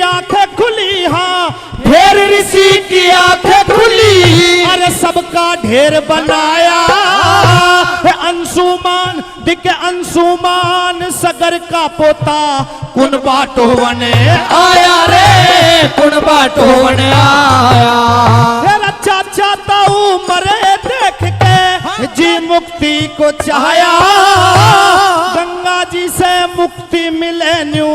आंखें खुली, हाँ फिर ऋषि की आंखें खुली, अरे सबका ढेर बनाया अंशुमान, दिख अंशुमान सगर का पोता कुन बाटो बने आया रे, कुन बाटो बने आया। फिर अच्छा चाहता हूँ मरे देख के जी मुक्ति को चाहया, गंगा जी से मुक्ति मिले न्यू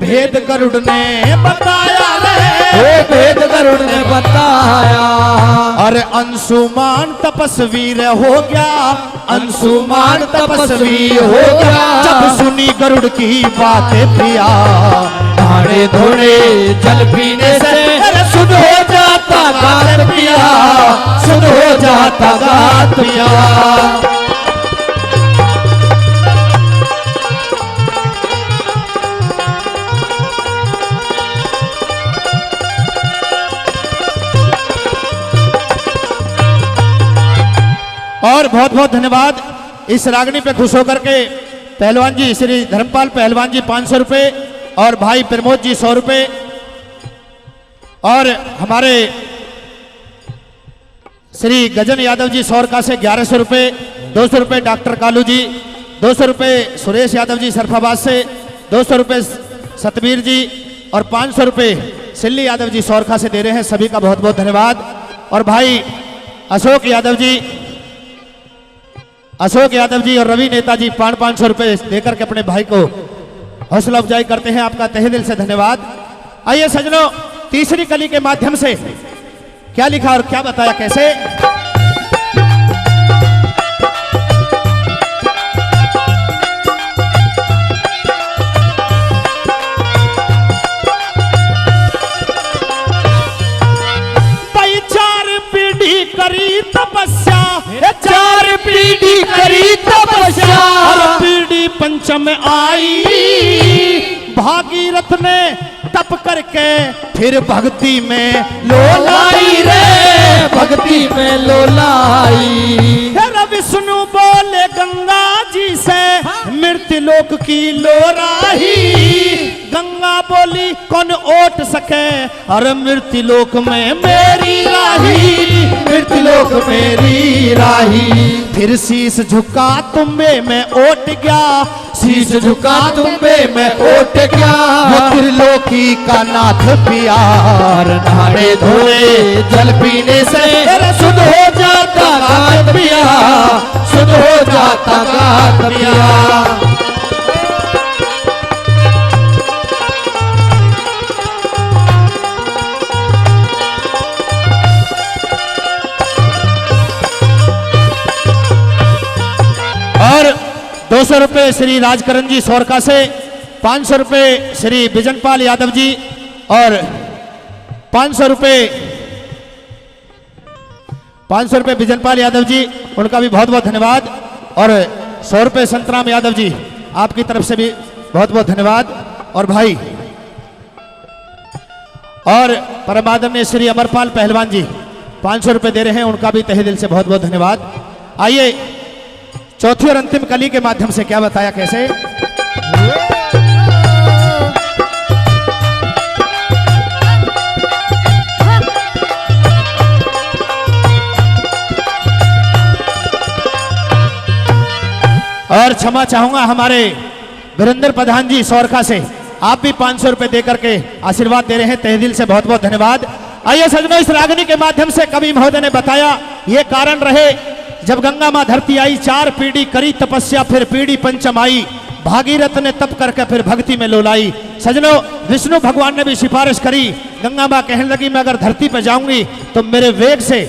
भेद गरुड़ ने बताया रे, भेद गरुड़ ने बताया। अरे अंशुमान तपस्वी हो गया, अंशुमान तपस्वी हो गया, जब सुनी गरुड़ की बातें पिया, नहाने धोने जल पीने से शुद्ध हो जाता गात पिया, शुद्ध हो जाता गात पिया। और बहुत बहुत धन्यवाद इस रागनी पे खुश होकर के पहलवान जी श्री धर्मपाल पहलवान जी 500 रुपए, और भाई प्रमोद जी 100 रुपए, और हमारे श्री गजन यादव जी सौरका से 1100 रुपए, 200 रुपए डॉक्टर कालू जी, 200 रुपए सुरेश यादव जी सरफाबाद से, 200 रुपए सतबीर जी, और 500 रुपए सिल्ली यादव जी सौरखा से दे रहे हैं। सभी का बहुत बहुत धन्यवाद। और भाई अशोक यादव जी और रवि नेताजी 500 रुपए देकर के अपने भाई को हौसला अफजाई करते हैं। आपका तहे दिल से धन्यवाद। आइए सजनों, तीसरी कली के माध्यम से क्या लिखा और क्या बताया, कैसे? भाई 4 पीढ़ी करी तपस्या, 4 पीढ़ी करी तपस्या, और पीढ़ी पंचम आई, भागीरथ ने तप करके फिर भक्ति में लोलाई रे, भक्ति में लोलाई। फिर विष्णु बोले गंगा जी से मृत्यु लोक की लोराही, गंगा बोली कौन ओट सके, और मृत्यु लोक में मेरी राही, मृत्यु लोक मेरी राही। फिर शीश झुका तुम्बे में ओट गया, शीश झुका तुम्बे में ओट गया, वो त्रिलोकी का नाथ पिया, नहाने धोने जल पीने से शुद्ध हो जाता गात पिया, शुद्ध हो जाता गात पिया। और 200 रुपए श्री राजकरण जी सौरका से, 500 रुपए श्री बिजनपाल यादव जी, और 500 रुपए बिजनपाल यादव जी, उनका भी बहुत बहुत धन्यवाद। और 100 रुपए संतराम यादव जी, आपकी तरफ से भी बहुत बहुत धन्यवाद। और भाई और परम आदरणीय श्री अमरपाल पहलवान जी 500 रुपए दे रहे हैं, उनका भी तहे दिल से बहुत बहुत धन्यवाद। आइए चौथी और अंतिम कली के माध्यम से क्या बताया कैसे। और क्षमा चाहूंगा हमारे वीरेंद्र प्रधान जी सौरखा से, आप भी 500 रुपए देकर के आशीर्वाद दे रहे हैं, तहे दिल से बहुत बहुत धन्यवाद। आइए सजनों, इस रागनी के माध्यम से कवि महोदय ने बताया ये कारण रहे जब गंगा मां धरती आई, 4 पीढ़ी करी तपस्या फिर पीढ़ी पंचम आई, भागीरथ ने तप करके फिर भक्ति में लोलाई। सजनों, विष्णु भगवान ने भी सिफारिश करी, गंगा मां कहने लगी मैं अगर धरती पर जाऊंगी तो मेरे वेग से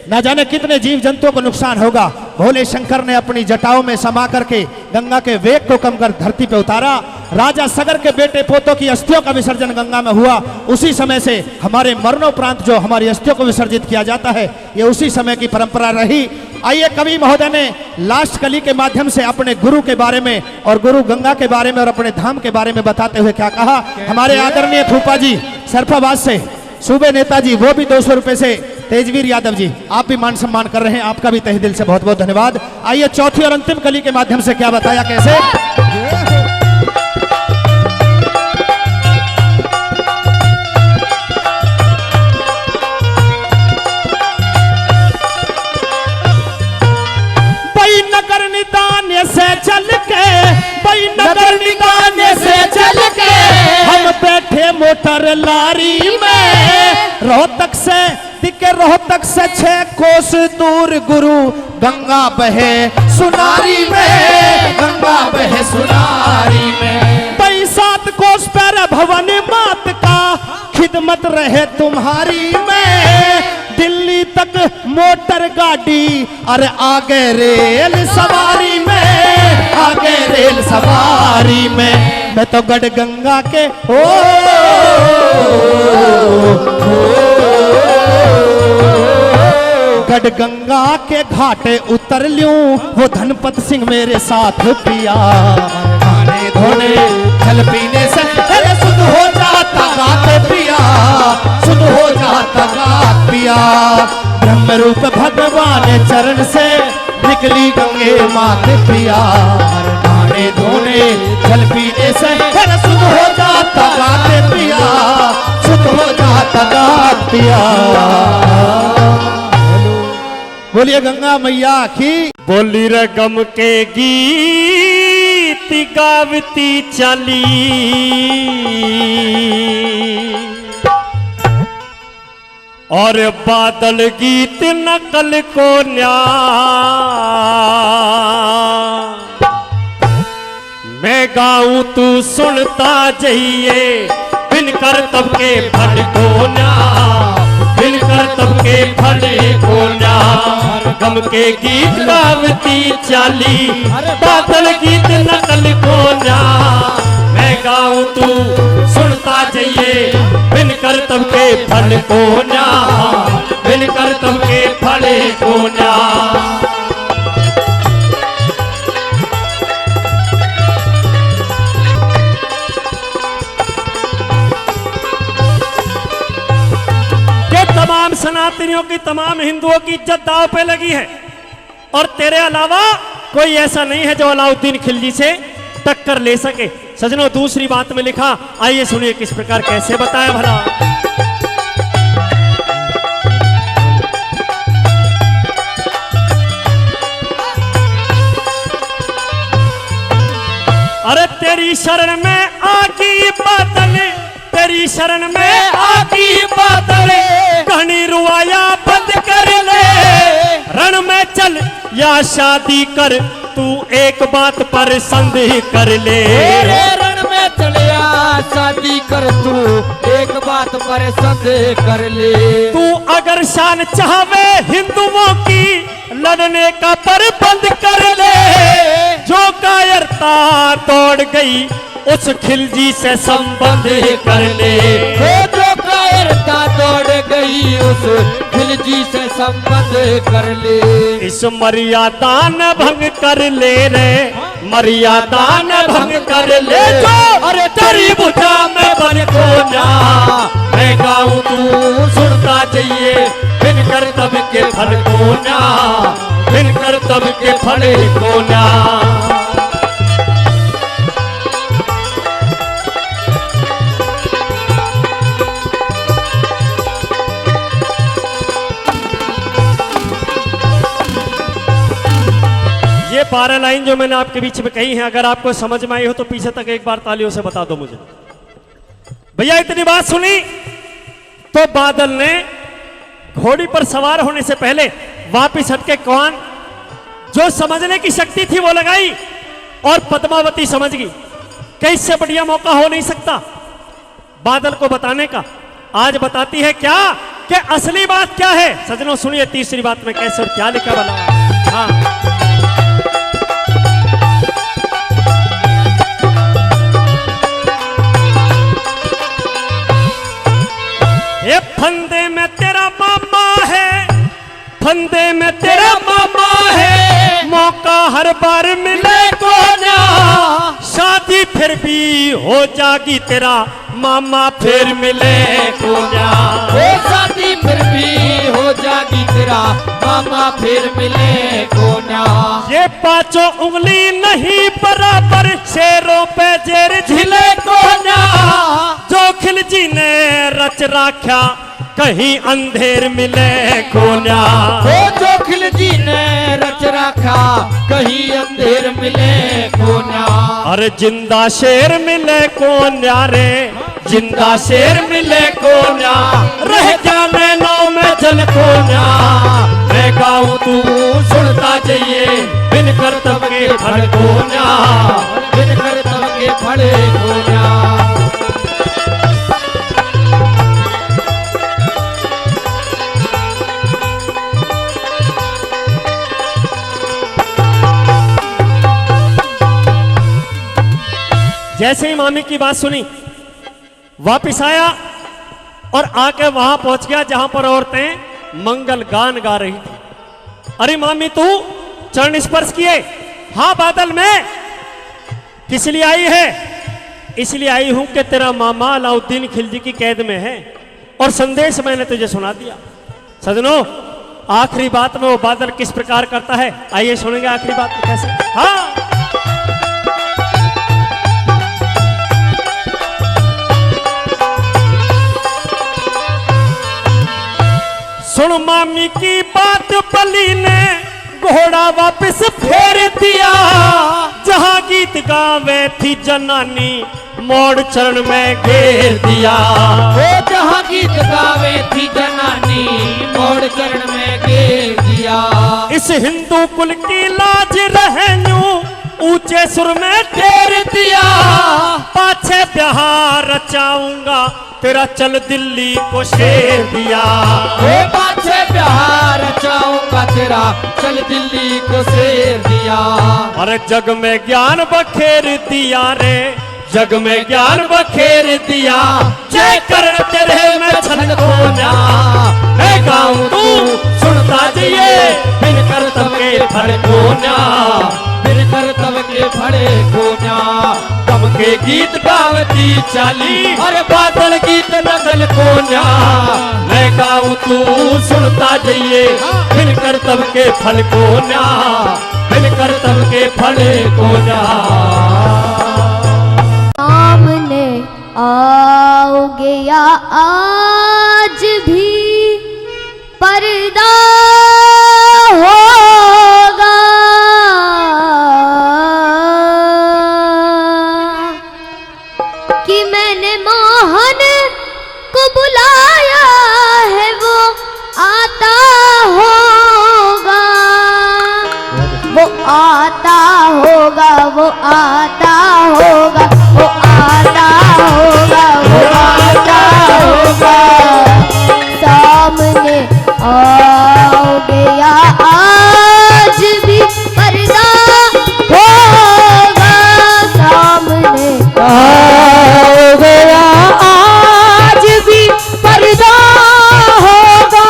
ना जाने कितने जीव जंतुओं को नुकसान होगा। भोले शंकर ने अपनी जटाओं में समा करके गंगा के वेग को कम कर धरती पे उतारा। राजा सगर के बेटे पोतों की अस्थियों का विसर्जन गंगा में हुआ। उसी समय से हमारे मरणोपरांत जो हमारी अस्थियों को विसर्जित किया जाता है, ये उसी समय की परंपरा रही। आइए कवि महोदय ने लास्ट कली के माध्यम से अपने गुरु के बारे में और गुरु गंगा के बारे में और अपने धाम के बारे में बताते हुए क्या कहा। हमारे आदरणीय फूफा जी सरफाबाद से सूबे नेताजी, वो भी 200 रुपए से तेजवीर यादव जी, आप भी मान सम्मान कर रहे हैं, आपका भी तहे दिल से बहुत बहुत धन्यवाद। आइए चौथी और अंतिम कली के माध्यम से क्या बताया कैसे। भाई नगर निदान से चल के, भाई नगर निदान से चल के हम बैठे मोटर लारी में, रोहतक से दिखे रोहतक से 6 कोस दूर गुरु गंगा बहे सुनारी में, गंगा बहे सुनारी में। भाई 7 कोस पर भवन मात का खिदमत रहे तुम्हारी में, दिल्ली तक मोटर गाड़ी अरे आगे रेल सवारी में, आगे रेल सवारी में। मैं तो गढ़ गंगा के गढ़ गंगा के घाटे उतर लूं, वो धनपत सिंह मेरे साथ पिया, खाने धोने जल पीने से शुद्ध हो जाता गाते पिया, शुद्ध हो जाता गात पिया। ब्रह्म रूप भगवान चरण से निकली गंगे माते पिया, खाने धोने जल पीने से शुद्ध हो जाता गाते पिया, शुद्ध हो जाता गात पिया। बोलिए गंगा मैया की। बोली रगम के गीत गावती चली, और बादल गीत नकल को न्या, मैं गाऊं तू सुनता जाइए, बिन कर तब के फल को न्या, बिन कर तब के फल को न्या। गम के गीत गावती चाली, बादल गीत नकल को न्या, मैं गाऊं तू सुनता जाइए, बिन कर तब के फल को न्या, बिन कर तब के फल को न्या। तमाम सनातनियों की, तमाम हिंदुओं की इज्जत दांव पे लगी है, और तेरे अलावा कोई ऐसा नहीं है जो अलाउद्दीन खिलजी से टक्कर ले सके। सजनों, दूसरी बात में लिखा, आइए सुनिए किस प्रकार कैसे बताया भला। अरे तेरी शरण में आकी बादल, तेरी शरण में आकी बादल, कहानी रुआया बंद कर ले, रण में चल या शादी कर, तू एक बात पर संदेह कर ले। रण में चल या शादी कर, तू एक बात पर संदेह कर ले। तू अगर शान चाहवे हिंदुओं की, लड़ने का पर बंद कर ले, जो कायरता तोड़ गई उस खिलजी से संबंध कर ले। जो कायरता तोड़ गई उस खिलजी से संबंध कर ले। इस मर्यादा न भंग कर ले रे, मर्यादा न भंग कर ले, जो अरे तेरी बुझा में बन को ना, मैं गाऊं तू सुनता चाहिए, बिन कर तब के फल को ना, बिन कर तब के फल को न्या। ये 12 लाइन जो मैंने आपके बीच में कही है, अगर आपको समझ में आई हो तो पीछे तक एक बार तालियों से बता दो मुझे। भैया इतनी बात सुनी तो बादल ने घोड़ी पर सवार होने से पहले वापिस हटके कान जो समझने की शक्ति थी वो लगाई और पद्मावती समझ गई कि इससे बढ़िया मौका हो नहीं सकता बादल को बताने का। आज बताती है क्या कि असली बात क्या है। सजनों सुनिए तीसरी बात में कैसे और क्या लिखा बना। हाँ ये फंदे में तेरा मामा है, फंदे में तेरा मामा है, मौका हर बार मिले को ना, शादी फिर भी हो जागी तेरा मामा फिर मिले को ना। वो शादी फिर भी हो जागी तेरा मामा फिर मिले को ना। ये पांचों उंगली नहीं बराबर शेरों पे जेर झिले को ना, जो खिलजी ने रच राख्या कहीं अंधेर मिले को ना। वो जो खिलजी ने रच रखा कहीं अंधेर मिले को ना। अरे जिंदा शेर मिले को ना रे, जिंदा शेर मिले को ना, रह जाने नौ में जल को ना। मैं गाऊं तू सुनता जाइए बिन करतब के फल को ना, बिन करतब के फल को ना। जैसे ही मामी की बात सुनी वापिस आया और आके वहां पहुंच गया जहां पर औरतें मंगल गान गा रही थी। अरे मामी तू चरण स्पर्श किए? हाँ बादल में किस लिए आई है? इसलिए आई हूं कि तेरा मामा अलाउद्दीन खिलजी की कैद में है और संदेश मैंने तुझे सुना दिया। सजनों आखिरी बात में वो बादल किस प्रकार करता है आइए सुनेंगे आखिरी बात में कैसे। हाँ सुन मामी की बात बली ने घोड़ा वापस फेर दिया, जहां गीत गावे थी जनानी मोड़ चरण में घेर दिया। वो जहां गीत गावे थी जनानी मोड़ चरण में घेर दिया। इस हिंदू कुल की लाज रहनू ऊंचे सुर में ढेर दिया, पाछे बिहार रचाऊंगा तेरा चल दिल्ली को शेर दिया। वो पाछे बिहार रचाऊंगा तेरा चल दिल्ली को शेर दिया। अरे जग में ज्ञान बखेर दिया रे, जग में ज्ञान बखेर दिया, जय कर तेरे में छल को ना। मैं गाऊं तू सुनता जाइए बिन करतब के फल को ना, बिन करतब के फड़े को ना। गम के गीत गावती चाली अरे बादल गीत नगल को ना। मैं गाऊं तू सुनता जाइए बिन करतब के फल को ना, बिन करतब के फल को ना। सामने आओगे या आज भी पर्दा होगा, कि मैंने मोहन को बुलाया है वो आता होगा, वो आता होगा, वो आता होगा, वो आता होगा, वो आता होगा। सामने आओगे या आज भी पर्दा होगा, सामने आओगे या आज भी पर्दा होगा।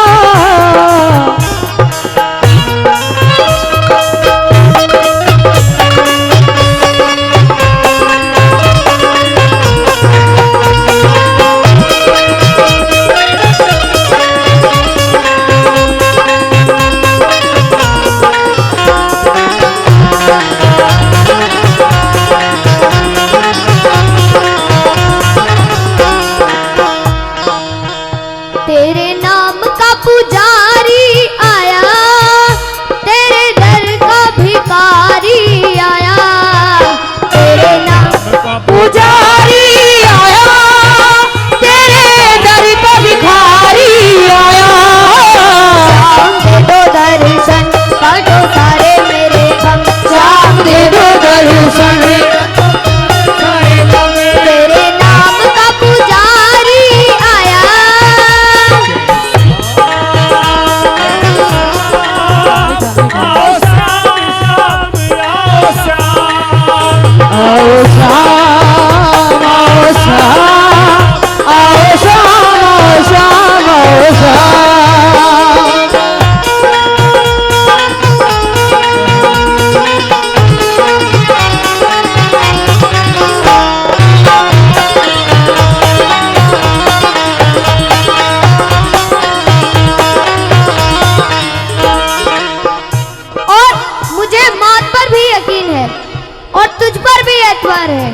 इंतजार है,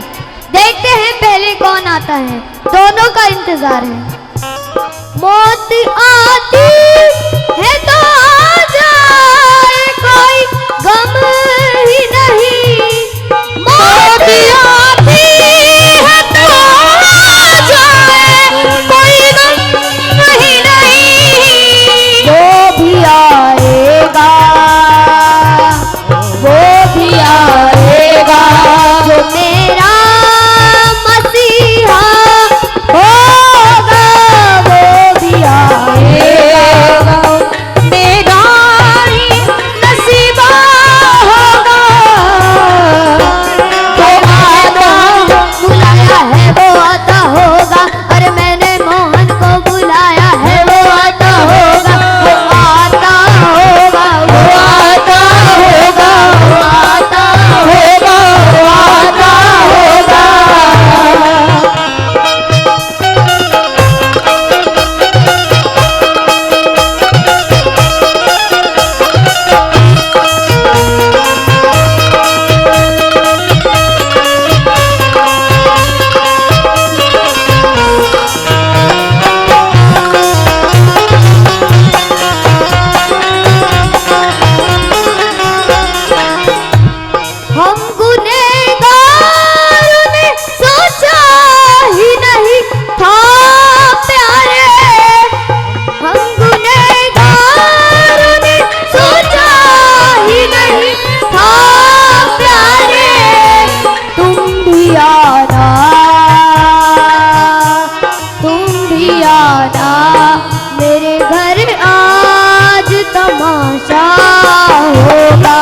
देखते हैं पहले कौन आता है, दोनों का इंतजार है। मौत आती है तो आ जाए, कोई गम ही नहीं। मौत आती है तो आ जाए, कोई गम ही नहीं। वो भी आएगा, वो भी आएगा, जो मेरा मसीहा होगा। वो भी आएगा, मेरा ही नसीबा होगा। वो आता बुलाया है, वो आता होगा, और मैंने मोहन को बुलाया है, वो आता होगा, वो आता होगा, वो आता होगा, वो आता होगा, वो आता होगा। हम गुनहगारों ने सोचा ही नहीं था प्यारे, हम गुनहगारों ने सोचा ही नहीं था प्यारे। तुम भी आना, तुम भी आना, मेरे घर आज तमाशा होगा।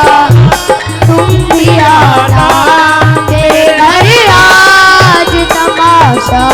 तुम भी आना, मेरे घर आज तमाशा